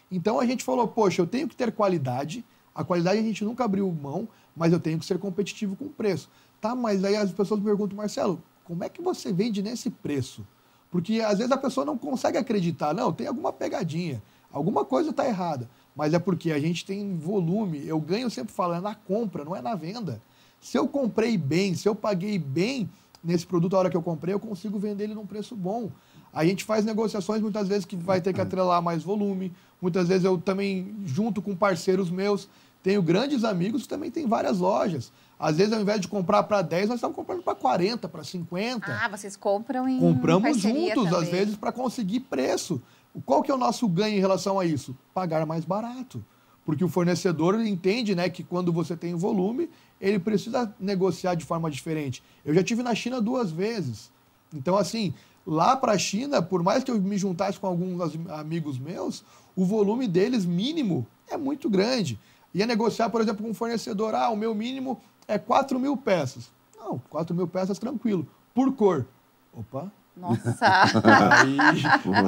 Então a gente falou, poxa, eu tenho que ter qualidade, a qualidade a gente nunca abriu mão, mas eu tenho que ser competitivo com o preço. Tá, mas aí as pessoas me perguntam, Marcelo, como é que você vende nesse preço? Porque às vezes a pessoa não consegue acreditar, não, tem alguma pegadinha, alguma coisa está errada, mas é porque a gente tem volume, eu ganho, sempre falo, é na compra, não é na venda. Se eu comprei bem, se eu paguei bem nesse produto a hora que eu comprei, eu consigo vender ele num preço bom. A gente faz negociações muitas vezes que vai ter que atrelar mais volume, muitas vezes eu também, junto com parceiros meus, tenho grandes amigos que também têm várias lojas. Às vezes, ao invés de comprar para 10, nós estamos comprando para 40, para 50. Ah, vocês compram em Compramos juntos, também. às vezes, para conseguir preço. Qual que é o nosso ganho em relação a isso? Pagar mais barato. Porque o fornecedor entende, né, que quando você tem volume, ele precisa negociar de forma diferente. Eu já estive na China 2 vezes. Então, assim, lá para a China, por mais que eu me juntasse com alguns amigos meus, o volume deles mínimo é muito grande. Ia negociar, por exemplo, com um fornecedor, o meu mínimo é 4.000 peças. Não, 4.000 peças tranquilo. Por cor. Opa. Nossa!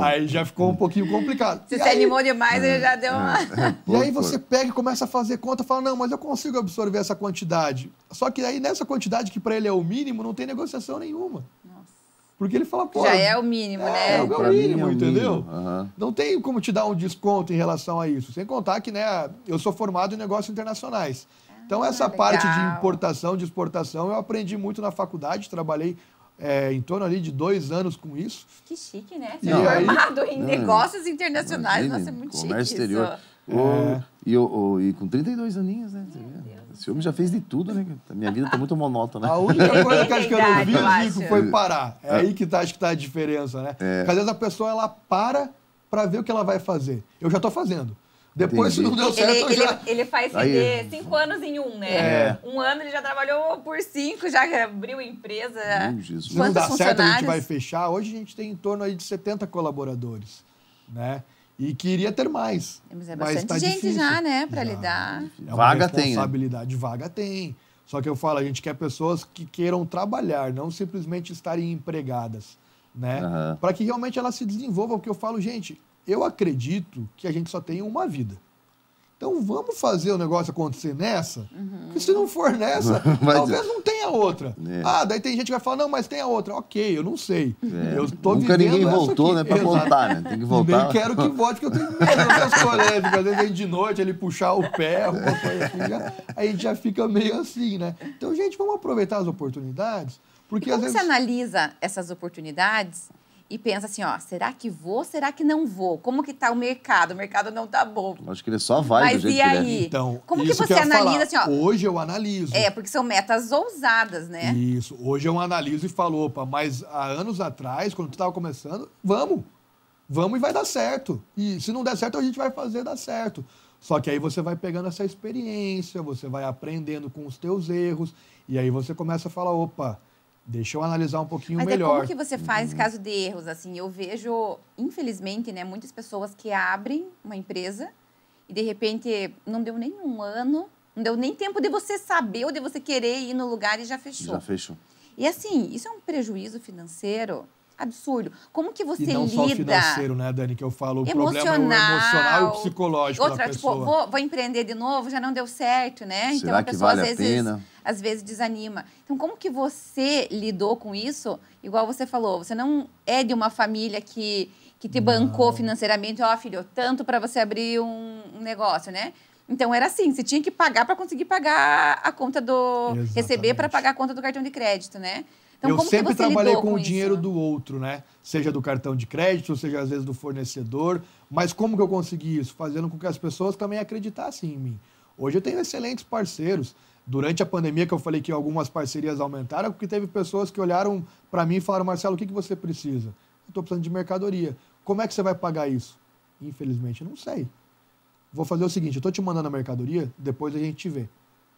Aí já ficou um pouquinho complicado. Se você animou demais, ele já deu uma... E aí você pega e começa a fazer conta e fala, não, mas eu consigo absorver essa quantidade. Só que aí nessa quantidade que para ele é o mínimo, não tem negociação nenhuma. Nossa. Porque ele fala, pô... Já é o mínimo, né? É o meu mínimo, entendeu? Uhum. Não tem como te dar um desconto em relação a isso. Sem contar que, né, eu sou formado em negócios internacionais. Então, essa parte de importação, de exportação, eu aprendi muito na faculdade, trabalhei em torno ali de 2 anos com isso. Que chique, né? Ser formado em negócios internacionais, imagine, nossa, é muito chique comércio exterior. isso. E com 32 aninhos, né? Esse homem já fez de tudo, né? Minha vida tá muito monótona. A única coisa que acho que eu não vi, eu Zico, foi parar. É aí que acho que tá a diferença, né? Porque às vezes a pessoa, ela para ver o que ela vai fazer. Eu já tô fazendo. Depois, se não deu certo, ele faz CD 5 anos em um, né? Um ano ele já trabalhou por 5, já abriu empresa. Se não dá certo, a gente vai fechar. Hoje a gente tem em torno aí de 70 colaboradores, né? E queria ter mais. Mas é mas bastante tá gente difícil. já, né, para lidar. É uma Vaga tem, né? responsabilidade, vaga tem. Só que eu falo, a gente quer pessoas que queiram trabalhar, não simplesmente estarem empregadas, né? Aham. Para que realmente elas se desenvolvam, porque eu falo, gente, eu acredito que a gente só tem uma vida. Então vamos fazer o negócio acontecer nessa, porque se não for nessa, Vai talvez dizer. não tenha outra. É. Ah, daí tem gente que vai falar, não, mas tem a outra. Ok, eu não sei. Eu tô Nunca vivendo ninguém essa voltou, aqui. né? Pra Exato. voltar, né? Tem que E voltar. nem quero que volte, porque eu tenho medo dos meus colegas. Às vezes vem de noite, ele puxar o pé, alguma coisa assim, aí a gente já fica meio assim, né? Então, gente, vamos aproveitar as oportunidades, porque E às como vezes... você analisa essas oportunidades e pensa assim, ó, será que vou, será que não vou? Como que tá o mercado? O mercado não tá bom. Acho que ele só vai do Mas jeito e que ele é. aí? Então, Como que isso você eu ia falar. analisa assim, ó? Hoje eu analiso. Porque são metas ousadas, né? Isso. Hoje eu analiso e falo, opa, mas há anos atrás, quando tu estava começando, vamos e vai dar certo. E se não der certo, a gente vai fazer dar certo. Só que aí você vai pegando essa experiência, você vai aprendendo com os teus erros, e aí você começa a falar, opa, deixa eu analisar um pouquinho Mas melhor. como que você faz em caso de erros? Assim, eu vejo, infelizmente, né, muitas pessoas que abrem uma empresa e, de repente, não deu nem um ano, não deu nem tempo de você saber ou de você querer ir no lugar e já fechou. Já fechou. E, assim, isso é um prejuízo financeiro absurdo. Como que você E não lida... só o financeiro, né, Dani, que eu falo, o problema é o Emocional. emocional e o psicológico da Outra, pessoa. vou empreender de novo, já não deu certo, né? Então Será a que pessoa vale a pena? às vezes desanima. Então como que você lidou com isso? Igual você falou, você não é de uma família que te bancou financeiramente, ó, filho, tanto para você abrir um negócio, né? Então era assim, você tinha que pagar para conseguir pagar a conta do receber para Exatamente. pagar a conta do cartão de crédito, né? Então, Eu como sempre que você trabalhei lidou com o isso? dinheiro do outro, né? Seja do cartão de crédito, seja às vezes do fornecedor. Mas como que eu consegui isso? Fazendo com que as pessoas também acreditassem em mim. Hoje eu tenho excelentes parceiros. Durante a pandemia, que eu falei que algumas parcerias aumentaram, porque teve pessoas que olharam para mim e falaram, Marcelo, o que você precisa? Eu estou precisando de mercadoria. Como é que você vai pagar isso? Infelizmente, eu não sei. Vou fazer o seguinte, eu estou te mandando a mercadoria, depois a gente te vê.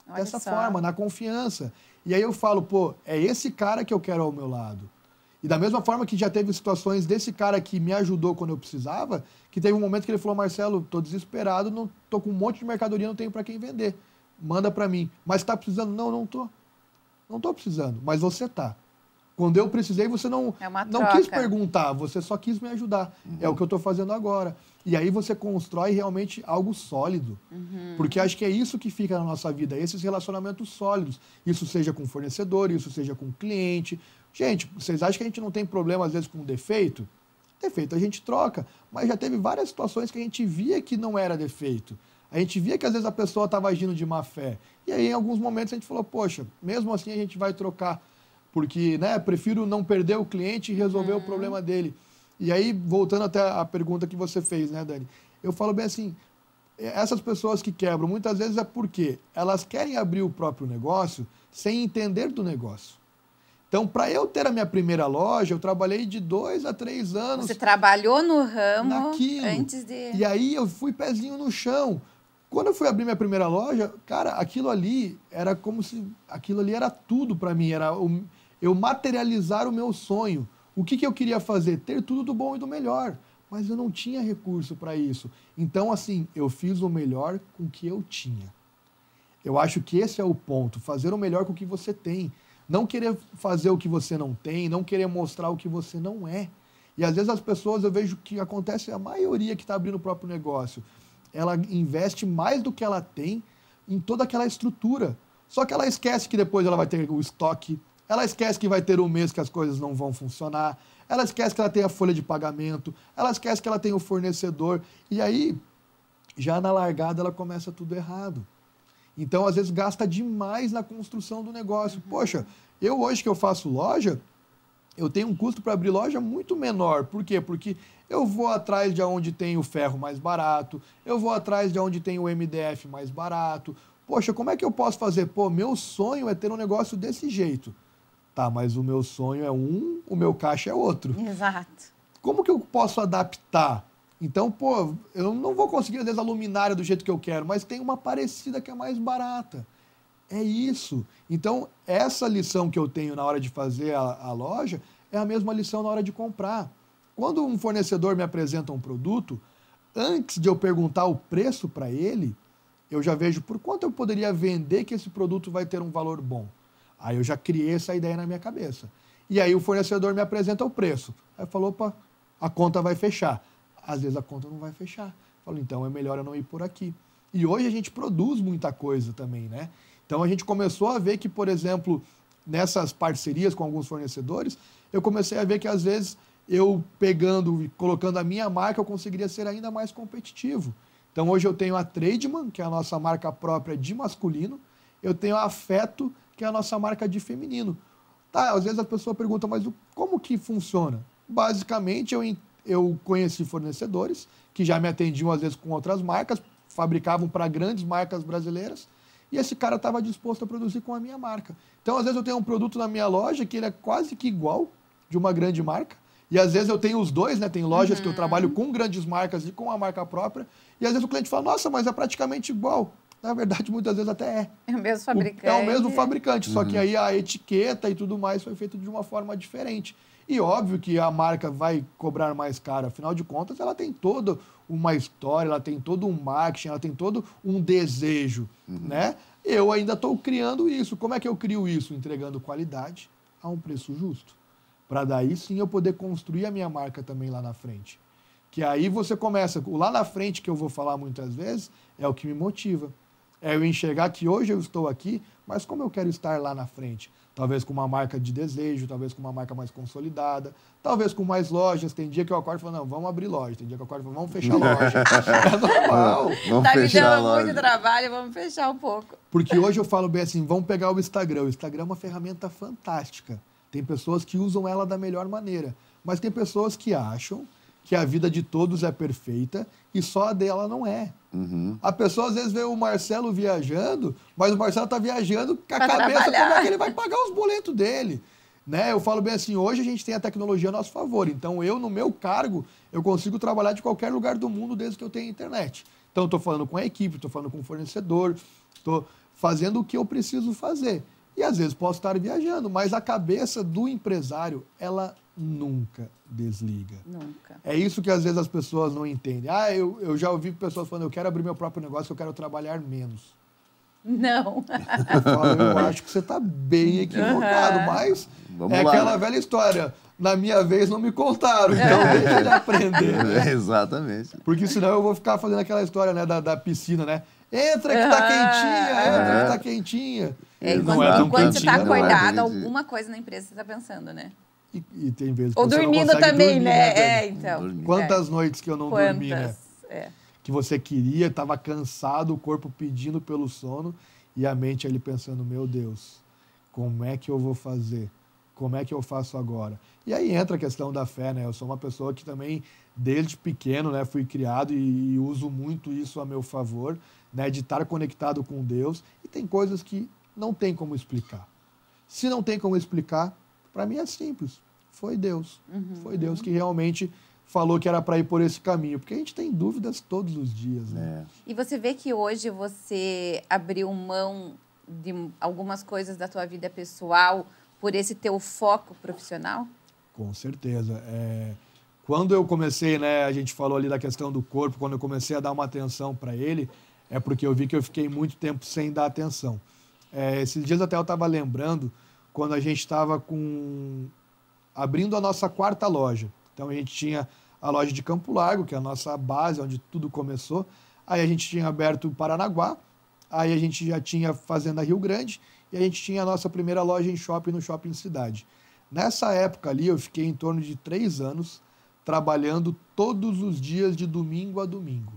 Olha Dessa só. forma, na confiança. E aí eu falo, pô, é esse cara que eu quero ao meu lado. E da mesma forma que já teve situações desse cara que me ajudou quando eu precisava, que teve um momento que ele falou, Marcelo, tô desesperado, não tô com um monte de mercadoria, não tenho para quem vender. Manda para mim. Mas tá precisando? Não tô. Não tô precisando, mas você tá. Quando eu precisei, você não quis perguntar, você só quis me ajudar. É o que eu estou fazendo agora. E aí você constrói realmente algo sólido. Porque acho que é isso que fica na nossa vida, esses relacionamentos sólidos. Isso seja com fornecedor, isso seja com cliente. Gente, vocês acham que a gente não tem problema, às vezes, com defeito? Defeito a gente troca, mas já teve várias situações que a gente via que não era defeito. A gente via que, às vezes, a pessoa estava agindo de má fé. E aí, em alguns momentos, a gente falou, poxa, mesmo assim a gente vai trocar. Porque, né, prefiro não perder o cliente e resolver o problema dele. E aí, voltando até a pergunta que você fez, né, Dani? Eu falo bem assim, essas pessoas que quebram, muitas vezes é porque elas querem abrir o próprio negócio sem entender do negócio. Então, para eu ter a minha primeira loja, eu trabalhei de 2 a 3 anos. Você trabalhou no ramo naquilo. Antes de... E aí eu fui pezinho no chão. Quando eu fui abrir minha primeira loja, cara, aquilo ali era como se... Aquilo ali era tudo para mim, era eu materializar o meu sonho. O que eu queria fazer? Ter tudo do bom e do melhor. Mas eu não tinha recurso para isso. Então, assim, eu fiz o melhor com o que eu tinha. Eu acho que esse é o ponto, fazer o melhor com o que você tem. Não querer fazer o que você não tem, não querer mostrar o que você não é. E às vezes as pessoas, eu vejo que acontece, a maioria que está abrindo o próprio negócio, ela investe mais do que ela tem em toda aquela estrutura. Só que ela esquece que depois ela vai ter o estoque, ela esquece que vai ter um mês que as coisas não vão funcionar, ela esquece que ela tem a folha de pagamento, ela esquece que ela tem o fornecedor. E aí, já na largada, ela começa tudo errado. Então, às vezes, gasta demais na construção do negócio. Poxa, eu hoje que eu faço loja, eu tenho um custo para abrir loja muito menor. Por quê? Porque eu vou atrás de onde tem o ferro mais barato, eu vou atrás de onde tem o MDF mais barato. Poxa, como é que eu posso fazer? Pô, meu sonho é ter um negócio desse jeito. Tá, mas o meu sonho é um, o meu caixa é outro. Exato. Como que eu posso adaptar? Então, pô, eu não vou conseguir, às vezes, a luminária do jeito que eu quero, mas tem uma parecida que é mais barata. É isso. Então, essa lição que eu tenho na hora de fazer a loja é a mesma lição na hora de comprar. Quando um fornecedor me apresenta um produto, antes de eu perguntar o preço para ele, eu já vejo por quanto eu poderia vender que esse produto vai ter um valor bom. Aí eu já criei essa ideia na minha cabeça. E aí o fornecedor me apresenta o preço. Aí eu falo, opa, a conta vai fechar. Às vezes a conta não vai fechar. Eu falo, então é melhor eu não ir por aqui. E hoje a gente produz muita coisa também, né? Então a gente começou a ver que, por exemplo, nessas parcerias com alguns fornecedores, eu comecei a ver que às vezes eu pegando e colocando a minha marca, eu conseguiria ser ainda mais competitivo. Então hoje eu tenho a Trademan, que é a nossa marca própria de masculino, eu tenho a Afeto, que é a nossa marca de feminino. Tá, às vezes a pessoa pergunta, mas como que funciona? Basicamente, eu conheci fornecedores que já me atendiam, às vezes, com outras marcas, fabricavam para grandes marcas brasileiras, e esse cara estava disposto a produzir com a minha marca. Então, às vezes, eu tenho um produto na minha loja que ele é quase que igual de uma grande marca, e às vezes eu tenho os dois, né? Tem lojas que eu trabalho com grandes marcas e com a marca própria, e às vezes o cliente fala, nossa, mas é praticamente igual. Na verdade, muitas vezes até é. É o mesmo fabricante. É o mesmo fabricante, só que aí a etiqueta e tudo mais foi feito de uma forma diferente. E óbvio que a marca vai cobrar mais caro, afinal de contas, ela tem toda uma história, ela tem todo um marketing, ela tem todo um desejo, né? Eu ainda estou criando isso. Como é que eu crio isso? Entregando qualidade a um preço justo. Para daí sim eu poder construir a minha marca também lá na frente. Que aí você começa, o lá na frente que eu vou falar muitas vezes, é o que me motiva. É eu enxergar que hoje eu estou aqui, mas como eu quero estar lá na frente? Talvez com uma marca de desejo, talvez com uma marca mais consolidada, talvez com mais lojas. Tem dia que eu acordo e falo, não, vamos abrir loja. Tem dia que eu acordo e falo, vamos fechar a loja. É normal. Tá me dando muito trabalho, vamos fechar um pouco. Porque hoje eu falo bem assim, vamos pegar o Instagram. O Instagram é uma ferramenta fantástica. Tem pessoas que usam ela da melhor maneira, mas tem pessoas que acham que a vida de todos é perfeita e só a dela não é. A pessoa às vezes vê o Marcelo viajando, mas o Marcelo está viajando com a cabeça, como é que ele vai pagar os boletos dele? Né? Eu falo bem assim, hoje a gente tem a tecnologia a nosso favor, então eu, no meu cargo, eu consigo trabalhar de qualquer lugar do mundo desde que eu tenha internet. Então, estou falando com a equipe, estou falando com o fornecedor, estou fazendo o que eu preciso fazer. E às vezes posso estar viajando, mas a cabeça do empresário, ela nunca desliga. Nunca. É isso que às vezes as pessoas não entendem. Ah, eu já ouvi pessoas falando, eu quero abrir meu próprio negócio, eu quero trabalhar menos. Não. Eu acho que você está bem equivocado, mas vamos lá, aquela velha história. Na minha vez não me contaram, então deixa ele aprender. Exatamente. Porque senão eu vou ficar fazendo aquela história, né, da piscina, né? Entra que tá quentinha, entra que tá quentinha. Enquanto você está acordado, alguma coisa na empresa você está pensando, né? E tem vezes que ou você dormindo não consegue também, dormir, né? Então. Quantas noites que eu não dormi, né? É. Que você queria, estava cansado, o corpo pedindo pelo sono e a mente ali pensando, meu Deus, como é que eu vou fazer? Como é que eu faço agora? E aí entra a questão da fé, né? Eu sou uma pessoa que também, desde pequeno, né, fui criado e uso muito isso a meu favor, né, de estar conectado com Deus. E tem coisas que não tem como explicar. Se não tem como explicar, para mim é simples. Foi Deus. Foi Deus que realmente falou que era para ir por esse caminho. Porque a gente tem dúvidas todos os dias, né? E você vê que hoje você abriu mão de algumas coisas da tua vida pessoal por esse teu foco profissional? Com certeza. Quando eu comecei, né, a gente falou ali da questão do corpo, quando eu comecei a dar uma atenção para ele, é porque eu vi que eu fiquei muito tempo sem dar atenção. Esses dias até eu estava lembrando, quando a gente estava abrindo a nossa 4ª loja. Então a gente tinha a loja de Campo Largo, que é a nossa base, onde tudo começou. Aí a gente tinha aberto o Paranaguá, aí a gente já tinha Fazenda Rio Grande, e a gente tinha a nossa primeira loja em shopping, no Shopping Cidade. Nessa época ali, eu fiquei em torno de 3 anos trabalhando todos os dias, de domingo a domingo.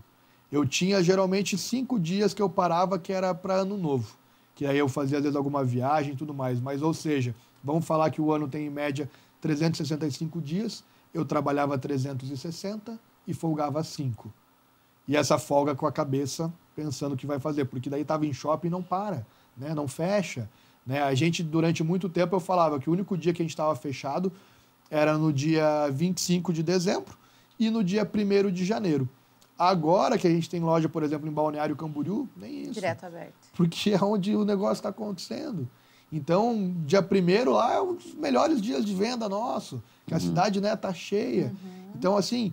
Eu tinha geralmente 5 dias que eu parava, que era para Ano Novo, que aí eu fazia às vezes alguma viagem e tudo mais. Mas, ou seja, vamos falar que o ano tem em média 365 dias, eu trabalhava 360 e folgava 5. E essa folga com a cabeça pensando o que vai fazer, porque daí estava em shopping e não para, né? Não fecha. Né? A gente, durante muito tempo, eu falava que o único dia que a gente estava fechado era no dia 25 de dezembro e no dia 1º de janeiro. Agora que a gente tem loja, por exemplo, em Balneário Camboriú, nem isso. Direto aberto. Porque é onde o negócio está acontecendo. Então, dia 1º lá é um dos melhores dias de venda nosso, que a cidade, né, tá cheia. Então, assim,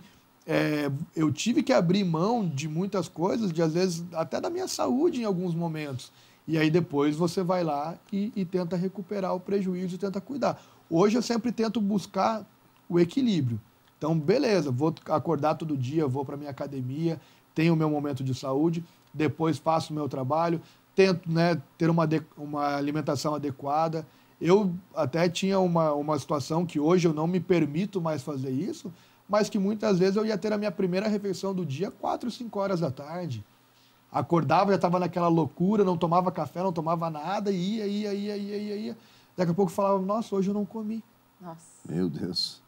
eu tive que abrir mão de muitas coisas, de às vezes até da minha saúde em alguns momentos. E aí depois você vai lá e tenta recuperar o prejuízo e tenta cuidar. Hoje eu sempre tento buscar o equilíbrio. Então, beleza, vou acordar todo dia, vou para minha academia, tenho o meu momento de saúde, depois faço o meu trabalho, tento, né, ter uma alimentação adequada. Eu até tinha uma situação que hoje eu não me permito mais fazer isso, mas que muitas vezes eu ia ter a minha primeira refeição do dia 4, 5 horas da tarde. Acordava, já estava naquela loucura, não tomava café, não tomava nada, ia. Daqui a pouco falava, nossa, hoje eu não comi. Nossa. Meu Deus.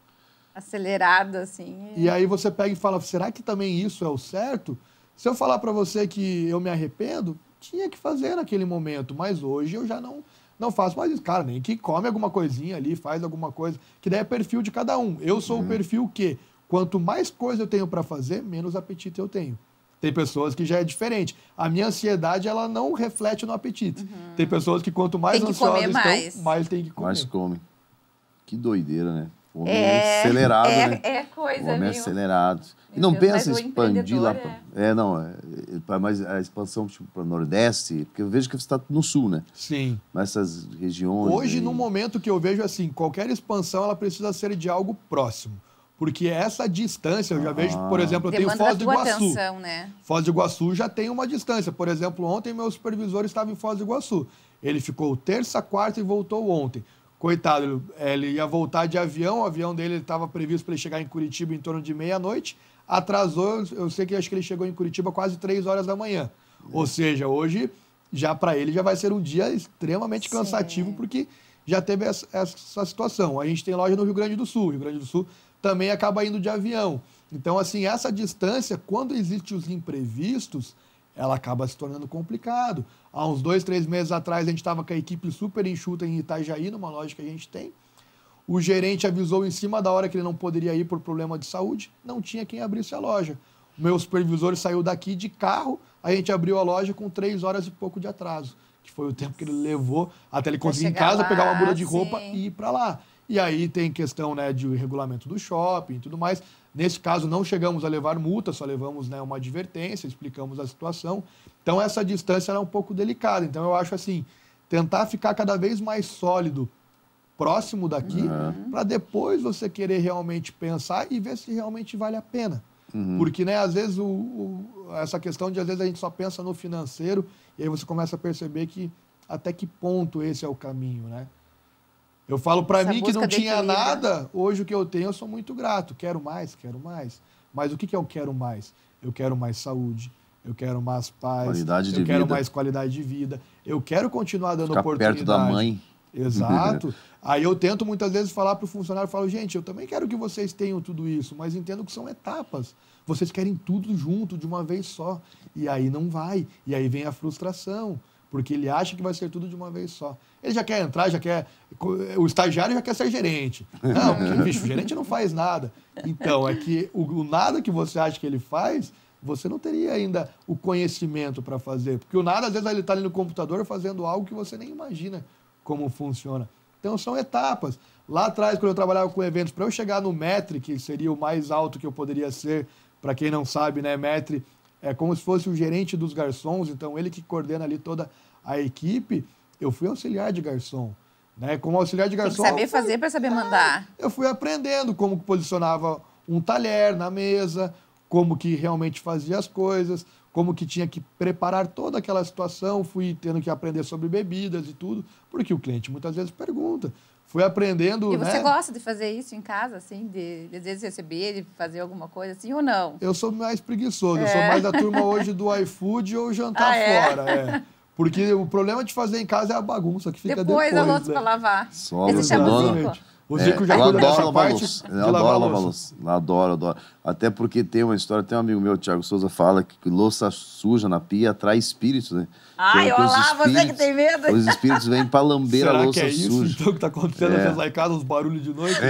Acelerado, assim. E aí você pega e fala, será que também isso é o certo? Se eu falar para você que eu me arrependo, tinha que fazer naquele momento, mas hoje eu já não faço mais isso. Cara, nem que come alguma coisinha ali, faz alguma coisa, que daí é perfil de cada um. Eu sou o perfil que, quanto mais coisa eu tenho para fazer, menos apetite eu tenho. Tem pessoas que já é diferente. A minha ansiedade, ela não reflete no apetite. Tem pessoas que quanto mais ansiosas estão, mais tem que comer. Mais come. Que doideira, né? O homem é acelerado, né? É coisa, O homem é viu? acelerado. E Meu não Deus, pensa em mas o expandir lá. empreendedor Mas a expansão tipo, para o Nordeste, porque eu vejo que você está no Sul, né? Sim. Nessas regiões. Hoje, aí. no momento que eu vejo assim, qualquer expansão, ela precisa ser de algo próximo. Porque essa distância, eu já vejo, por exemplo, eu tenho demanda Foz a do tua Iguaçu. atenção, né? Foz do Iguaçu já tem uma distância. Por exemplo, ontem meu supervisor estava em Foz do Iguaçu. Ele ficou terça, quarta e voltou ontem. Coitado, ele ia voltar de avião, o avião dele estava previsto para ele chegar em Curitiba em torno de meia-noite. Atrasou, eu sei que acho que ele chegou em Curitiba quase 3 horas da manhã. Ou seja, hoje, já para ele, já vai ser um dia extremamente cansativo, porque já teve essa situação. A gente tem loja no Rio Grande do Sul. O Rio Grande do Sul também acaba indo de avião. Então, assim, essa distância, quando existem os imprevistos, ela acaba se tornando complicado. Há uns 2, 3 meses atrás, a gente estava com a equipe super enxuta em Itajaí, numa loja que a gente tem. O gerente avisou em cima da hora que ele não poderia ir por problema de saúde, não tinha quem abrisse a loja. O meu supervisor saiu daqui de carro, a gente abriu a loja com 3 horas e pouco de atraso, que foi o tempo que ele levou até ele conseguir em casa, lá, pegar uma muda de roupa sim. e ir para lá. E aí tem questão, né, de regulamento do shopping e tudo mais. Nesse caso, não chegamos a levar multa, só levamos, né, uma advertência, explicamos a situação. Então, essa distância era um pouco delicada. Então, eu acho assim, tentar ficar cada vez mais sólido próximo daqui, para depois você querer realmente pensar e ver se realmente vale a pena. Porque, né, às vezes, essa questão de, às vezes, a gente só pensa no financeiro e aí você começa a perceber que até que ponto esse é o caminho, né? Eu falo para mim que não tinha nada, hoje o que eu tenho eu sou muito grato. Quero mais, quero mais. Mas o que eu quero mais? Eu quero mais saúde, eu quero mais paz, eu quero mais qualidade de vida, eu quero continuar dando oportunidade. Perto da mãe. Exato. Aí eu tento muitas vezes falar para o funcionário, eu falo, gente, eu também quero que vocês tenham tudo isso, mas entendo que são etapas. Vocês querem tudo junto, de uma vez só. E aí não vai. E aí vem a frustração, porque ele acha que vai ser tudo de uma vez só. Ele já quer entrar, o estagiário já quer ser gerente. Não, porque, bicho, o gerente não faz nada. Então, é que o nada que você acha que ele faz, você não teria ainda o conhecimento para fazer. Porque o nada, às vezes, ele está ali no computador fazendo algo que você nem imagina como funciona. Então, são etapas. Lá atrás, quando eu trabalhava com eventos, para eu chegar no Metri, que seria o mais alto que eu poderia ser, para quem não sabe, né, Metri é como se fosse o gerente dos garçons, então ele que coordena ali toda a equipe. Eu fui auxiliar de garçom. Né? Como auxiliar de garçom... Tem que saber fazer para saber mandar. Eu fui aprendendo como posicionava um talher na mesa, como que realmente fazia as coisas, como que tinha que preparar toda aquela situação. Fui tendo que aprender sobre bebidas e tudo, porque o cliente muitas vezes pergunta. Fui aprendendo... E você né? gosta de fazer isso em casa, assim? De às vezes receber, de fazer alguma coisa assim, ou não? Eu sou mais preguiçoso. Eu sou mais da turma hoje do iFood ou jantar fora. É. Porque o problema de fazer em casa é a bagunça que fica depois. Depois a louça para lavar. Esse chama o Zico. O Zico já cuida dessa parte de lavar a louça. Adoro. Até porque tem uma história, tem um amigo meu, Thiago Souza, fala que louça suja na pia atrai espíritos, né? Ai, olá, você que tem medo. Os espíritos vêm para lamber a louça suja. Será que é isso então que está acontecendo? Às vezes lá em casa, os barulhos de noite?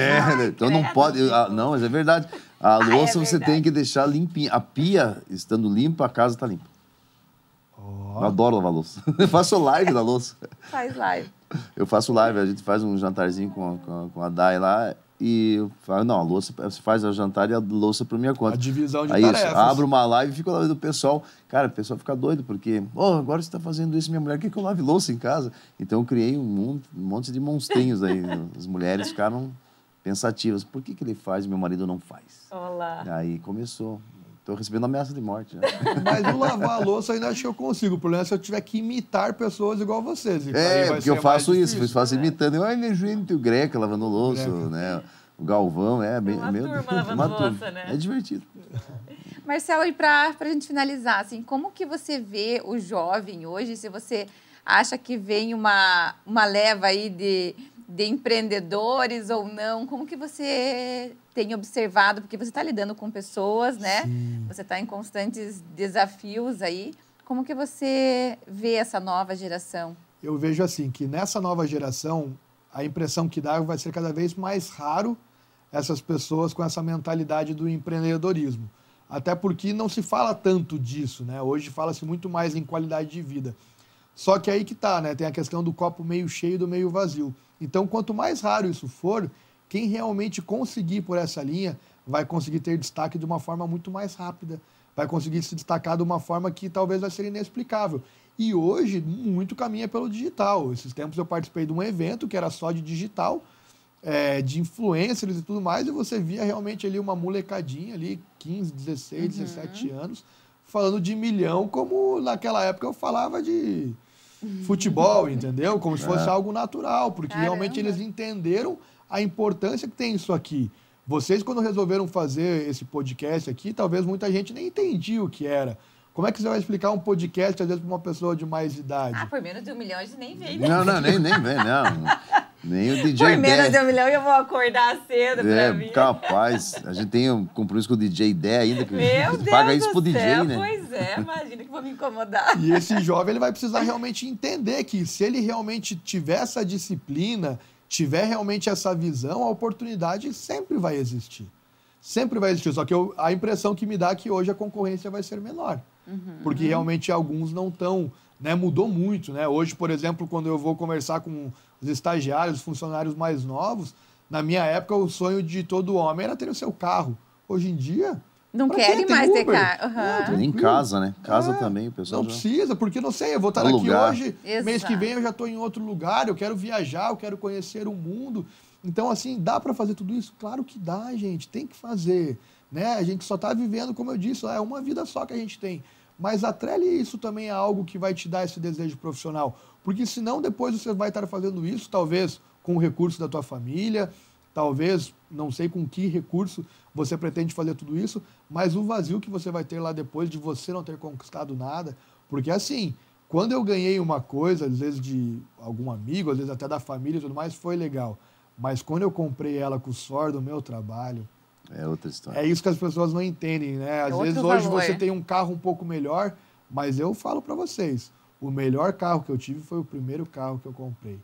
Então não pode... Não, mas é verdade. A louça você tem que deixar limpinha. A pia, estando limpa, a casa está limpa. Eu adoro lavar louça. Eu faço live da louça. Faz live. Eu faço live, a gente faz um jantarzinho com a Dai lá. e eu falo, não, a louça, você faz a jantar e a louça por minha conta. A divisão de Aí tarefas. Isso, abro uma live e fico lá vendo o pessoal. Cara, o pessoal fica doido, porque, agora você está fazendo isso, minha mulher quer que eu lave louça em casa. Então eu criei um monte de monstrinhos aí. As mulheres ficaram pensativas. Por que ele faz e meu marido não faz? Olá. Aí começou. Estou recebendo ameaça de morte. Né? Mas eu lavar a louça ainda acho que eu consigo. O problema é se eu tiver que imitar pessoas igual vocês. Porque eu faço isso, eu faço imitando. Olha, gente, o Greca lavando louça, né? O Galvão, uma turma lavando louça, né? É divertido. Marcelo, e para a gente finalizar, assim, como que você vê o jovem hoje? Se você acha que vem uma leva aí de empreendedores ou não, como que você tem observado? Porque você está lidando com pessoas, né? Sim. Você está em constantes desafios aí. Como que você vê essa nova geração? Eu vejo assim, que nessa nova geração, a impressão que dá vai ser cada vez mais raro essas pessoas com essa mentalidade do empreendedorismo. Até porque não se fala tanto disso, né? Hoje fala-se muito mais em qualidade de vida. Só que aí que tá, né? Tem a questão do copo meio cheio e do meio vazio. Então, quanto mais raro isso for, quem realmente conseguir por essa linha vai conseguir ter destaque de uma forma muito mais rápida, vai conseguir se destacar de uma forma que talvez vai ser inexplicável. E hoje, muito caminha pelo digital. Esses tempos eu participei de um evento que era só de digital, de influencers e tudo mais, e você via realmente ali uma molecadinha ali, 15, 16, 17 anos, falando de milhão, como naquela época eu falava de futebol, entendeu? Como se fosse algo natural, porque realmente eles entenderam a importância que tem isso aqui. Vocês, quando resolveram fazer esse podcast aqui, talvez muita gente nem entendia o que era. Como é que você vai explicar um podcast, às vezes, para uma pessoa de mais idade? Por menos de 1 milhão a gente nem vê, né? Não, nem vem, não. Nem o DJ Por menos de 1 milhão eu vou acordar cedo pra mim. Capaz. A gente tem um compromisso com o DJ Dé ainda, que Meu Deus paga isso pro do DJ, céu, né? Pois é, imagina que vou me incomodar. E esse jovem ele vai precisar realmente entender que se ele realmente tiver essa disciplina, tiver realmente essa visão, a oportunidade sempre vai existir. Sempre vai existir. Só que a impressão que me dá é que hoje a concorrência vai ser menor. Porque realmente alguns não estão, né? Mudou muito, né? Hoje, por exemplo, quando eu vou conversar com os estagiários, os funcionários mais novos, na minha época o sonho de todo homem era ter o seu carro. Hoje em dia... Não querem mais ter carro. Nem em casa, né? Casa também, o pessoal não precisa, porque não sei, eu vou estar aqui hoje, mês que vem eu já estou em outro lugar, eu quero viajar, eu quero conhecer o mundo. Então, assim, dá para fazer tudo isso? Claro que dá, gente, tem que fazer. Né? A gente só está vivendo, como eu disse, é uma vida só que a gente tem. Mas atrele isso também a algo que vai te dar esse desejo profissional. Porque senão depois você vai estar fazendo isso, talvez com o recurso da tua família, talvez, não sei com que recurso você pretende fazer tudo isso, mas o vazio que você vai ter lá depois de você não ter conquistado nada. Porque assim, quando eu ganhei uma coisa, às vezes de algum amigo, às vezes até da família e tudo mais, foi legal. Mas quando eu comprei ela com o suor do meu trabalho... É outra história. É isso que as pessoas não entendem, né? Às vezes hoje você tem um carro um pouco melhor, mas eu falo para vocês, o melhor carro que eu tive foi o primeiro carro que eu comprei.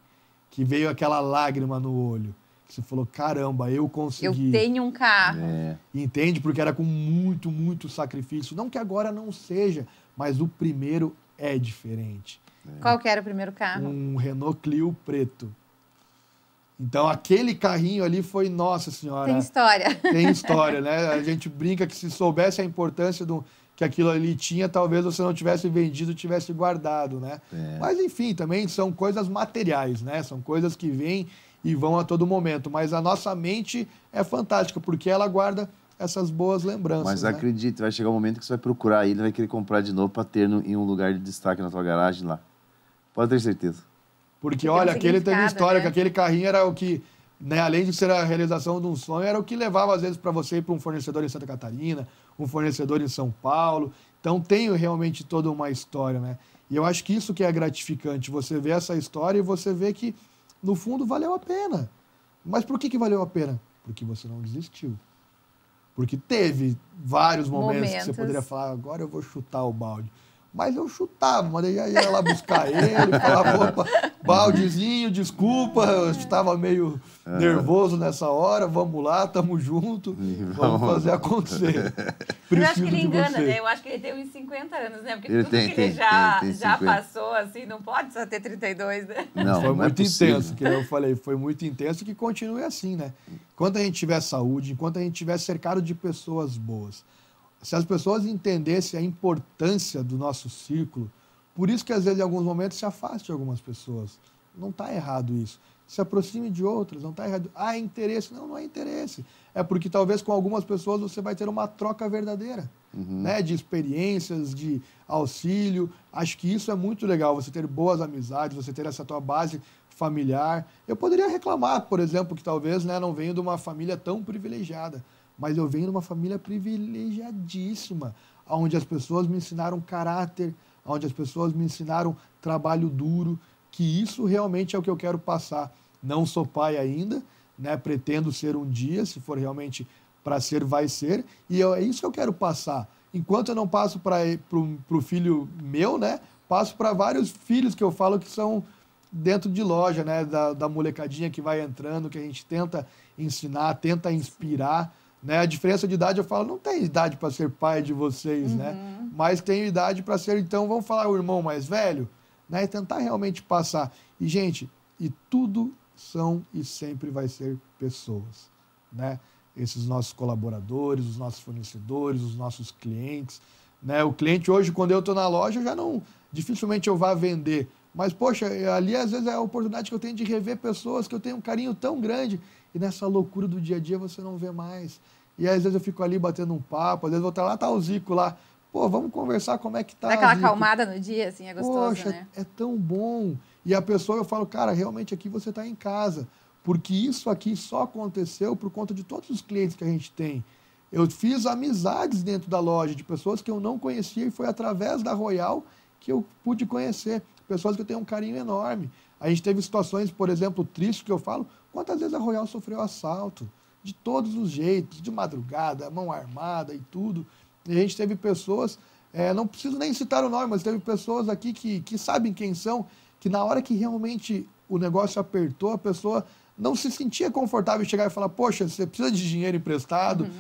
Que veio aquela lágrima no olho. Você falou, caramba, eu consegui. Eu tenho um carro. Entende? Porque era com muito, muito sacrifício. Não que agora não seja, mas o primeiro é diferente. Qual que era o primeiro carro? Um Renault Clio preto. Então, aquele carrinho ali foi, nossa senhora... Tem história. Tem história, né? A gente brinca que se soubesse a importância que aquilo ali tinha, talvez você não tivesse vendido, tivesse guardado, né? Mas, enfim, também são coisas materiais, né? São coisas que vêm e vão a todo momento. Mas a nossa mente é fantástica, porque ela guarda essas boas lembranças. Mas né? acredite, vai chegar um momento que você vai procurar ele, vai querer comprar de novo para ter em um lugar de destaque na tua garagem lá. Pode ter certeza. Porque, olha, aquele teve história, né? Que aquele carrinho era o que, né, além de ser a realização de um sonho, era o que levava, às vezes, para você ir para um fornecedor em Santa Catarina, um fornecedor em São Paulo. Então, tem realmente toda uma história, né? E eu acho que isso que é gratificante, você vê essa história e você vê que, no fundo, valeu a pena. Mas por que valeu a pena? Porque você não desistiu. Porque teve vários momentos que você poderia falar, agora eu vou chutar o balde. Mas eu chutava, mas eu ia lá buscar ele, falava, opa, baldezinho, desculpa, eu estava meio nervoso nessa hora, vamos lá, tamo junto, vamos fazer acontecer. Eu acho que ele engana, né? Eu acho que ele tem uns 50 anos, né? Porque tudo que ele já passou, assim, não pode só ter 32, né? Não, foi muito intenso, que eu falei, foi muito intenso e que continue assim, né? enquanto a gente tiver saúde, enquanto a gente estiver cercado de pessoas boas, se as pessoas entendessem a importância do nosso círculo, por isso que às vezes em alguns momentos se afaste de algumas pessoas. Não está errado isso. Se aproxime de outras, não está errado. Ah, é interesse. Não, não é interesse. É porque talvez com algumas pessoas você vai ter uma troca verdadeira, né? De experiências, de auxílio. Acho que isso é muito legal, você ter boas amizades, você ter essa tua base familiar. Eu poderia reclamar, por exemplo, que talvez, né, não venho de uma família tão privilegiada, mas eu venho de uma família privilegiadíssima, onde as pessoas me ensinaram caráter, onde as pessoas me ensinaram trabalho duro, que isso realmente é o que eu quero passar. Não sou pai ainda, né? Pretendo ser um dia, se for realmente para ser, vai ser, e é isso que eu quero passar. Enquanto eu não passo para o filho meu, né? Passo para vários filhos que eu falo que são dentro de loja, né? Da molecadinha que vai entrando, que a gente tenta ensinar, tenta inspirar, né? A diferença de idade, eu falo, não tem idade para ser pai de vocês, né? Mas tem idade para ser, então, vamos falar o irmão mais velho, né? E tentar realmente passar. E, gente, e tudo são e sempre vai ser pessoas, né? Esses nossos colaboradores, os nossos fornecedores, os nossos clientes, né? O cliente hoje, quando eu estou na loja, eu já não, dificilmente eu vá vender. Mas, poxa, ali às vezes é a oportunidade que eu tenho de rever pessoas que eu tenho um carinho tão grande e nessa loucura do dia a dia você não vê mais. E aí, às vezes eu fico ali batendo um papo, às vezes eu vou estar lá, tá o Zico lá. Pô, vamos conversar como é que tá. Dá aquela Zico? acalmada no dia, assim, é gostoso, Poxa, né? é tão bom. E a pessoa, eu falo, cara, realmente aqui você está em casa. Porque isso aqui só aconteceu por conta de todos os clientes que a gente tem. Eu fiz amizades dentro da loja de pessoas que eu não conhecia e foi através da Royal que eu pude conhecer. Pessoas que eu tenho um carinho enorme. A gente teve situações, por exemplo, tristes que eu falo, quantas vezes a Royal sofreu assalto? De todos os jeitos, de madrugada, mão armada e tudo. E a gente teve pessoas, não preciso nem citar o nome, mas teve pessoas aqui que sabem quem são, que na hora que realmente o negócio apertou, a pessoa não se sentia confortável em chegar e falar, poxa, você precisa de dinheiro emprestado?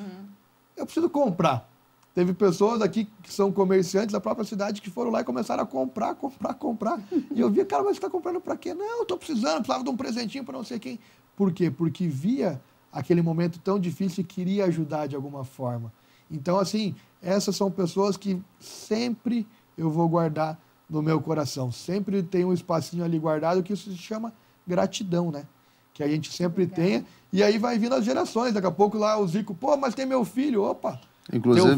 Eu preciso comprar. Teve pessoas aqui que são comerciantes da própria cidade que foram lá e começaram a comprar. E eu via, cara, mas você está comprando para quê? Não, eu estou precisava de um presentinho para não sei quem. Por quê? Porque via aquele momento tão difícil e queria ajudar de alguma forma. Então, assim, essas são pessoas que sempre eu vou guardar no meu coração. Sempre tem um espacinho ali guardado, que isso se chama gratidão, né? Que a gente sempre tenha. E aí vai vindo as gerações. Daqui a pouco lá o Zico, pô, mas tem meu filho. Opa! Inclusive,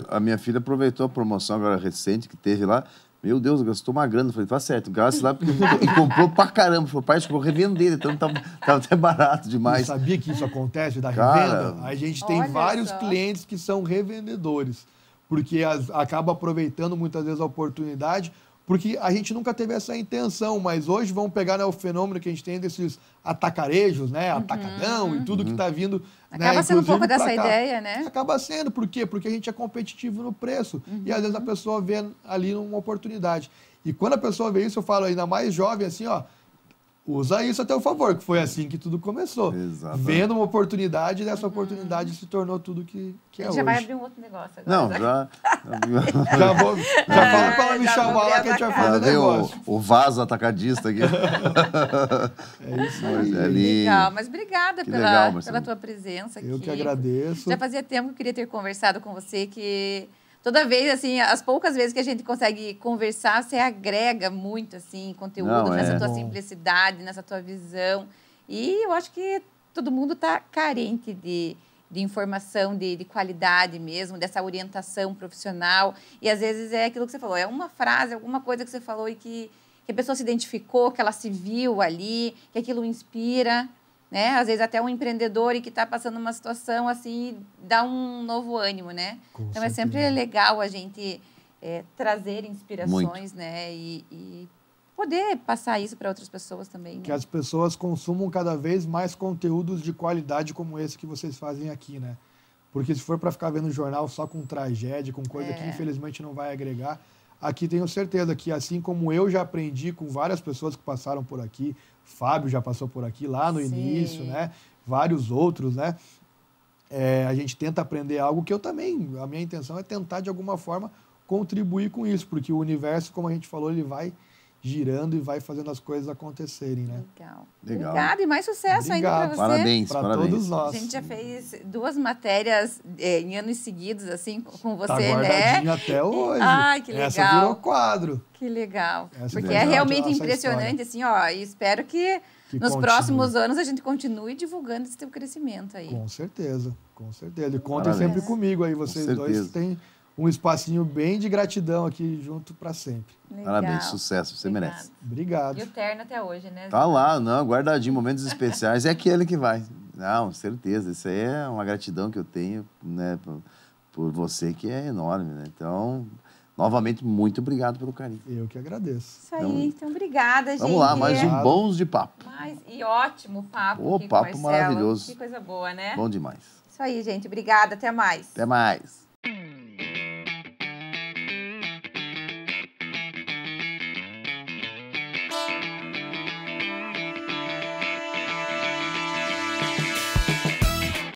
a minha filha aproveitou a promoção agora recente que teve lá. Meu Deus, gastou uma grana. Falei, tá certo, gasta lá e comprou pra caramba. Falei, pai, acho que vou revender, então tava até barato demais. Você sabia que isso acontece da Cara, revenda? A gente tem vários clientes que são revendedores, porque acaba aproveitando muitas vezes a oportunidade, porque a gente nunca teve essa intenção, mas hoje vamos pegar, né, o fenômeno que a gente tem desses atacarejos, né, atacadão e tudo que está vindo. Acaba né, sendo um pouco dessa ideia, né? Acaba sendo, por quê? Porque a gente é competitivo no preço e às vezes a pessoa vê ali uma oportunidade. E quando a pessoa vê isso, eu falo, ainda mais jovem, assim, ó, usa isso a teu favor, que foi assim que tudo começou. Exatamente. Vendo uma oportunidade, e dessa oportunidade se tornou tudo que é hoje. Já vai abrir um outro negócio agora. Não, já fala para ela me chamar lá que a gente vai fazer negócio. O vaso atacadista aqui. É isso aí. Legal, mas obrigada pela tua presença aqui. Eu que agradeço. Já fazia tempo que eu queria ter conversado com você, que toda vez, assim, as poucas vezes que a gente consegue conversar, você agrega muito, assim, conteúdo nessa tua simplicidade, nessa tua visão. E eu acho que todo mundo está carente de informação de qualidade mesmo, dessa orientação profissional. E, às vezes, é aquilo que você falou, é uma frase, alguma coisa que você falou e que a pessoa se identificou, que ela se viu ali, que aquilo inspira, né? Às vezes até um empreendedor e que está passando uma situação assim, dá um novo ânimo, né? Então é sempre legal a gente trazer inspirações, né? E poder passar isso para outras pessoas também. Né? Que as pessoas consumam cada vez mais conteúdos de qualidade como esse que vocês fazem aqui, né? Porque se for para ficar vendo jornal só com tragédia, com coisa que infelizmente não vai agregar, aqui tenho certeza que assim como eu já aprendi com várias pessoas que passaram por aqui, Fábio já passou por aqui lá no início, né? Vários outros, né? A gente tenta aprender algo que eu também, a minha intenção é tentar de alguma forma contribuir com isso, porque o universo, como a gente falou, ele vai girando e vai fazendo as coisas acontecerem, né? Legal. Legal. Obrigada e mais sucesso ainda para você. Parabéns, Para parabéns. todos A nós. gente já fez 2 matérias em anos seguidos, assim, com você, Tá né? guardadinho até hoje. Ai, que legal. Essa virou quadro. Que legal. Essa Porque faz é parte realmente da nossa impressionante, assim, ó. E espero que nos continue. próximos anos a gente continue divulgando esse teu crescimento aí. Com certeza, com certeza. E contem Parabéns. sempre comigo aí, vocês dois certeza. têm um espacinho bem de gratidão aqui junto para sempre. Legal. Parabéns, sucesso, você Obrigada. merece. Obrigado. E o terno até hoje, né? Tá lá, não, guardadinho, momentos especiais, é aquele que vai. Não, certeza, isso aí é uma gratidão que eu tenho, né, por você, que é enorme, né? Então, novamente, muito obrigado pelo carinho. Eu que agradeço. Isso aí. Então, obrigada, gente. Vamos lá, mais um Bons de Papo. E ótimo papo Ô, aqui com papo o Marcelo. maravilhoso. Que coisa boa, né? Bom demais. Isso aí, gente. Obrigada. Até mais. Até mais.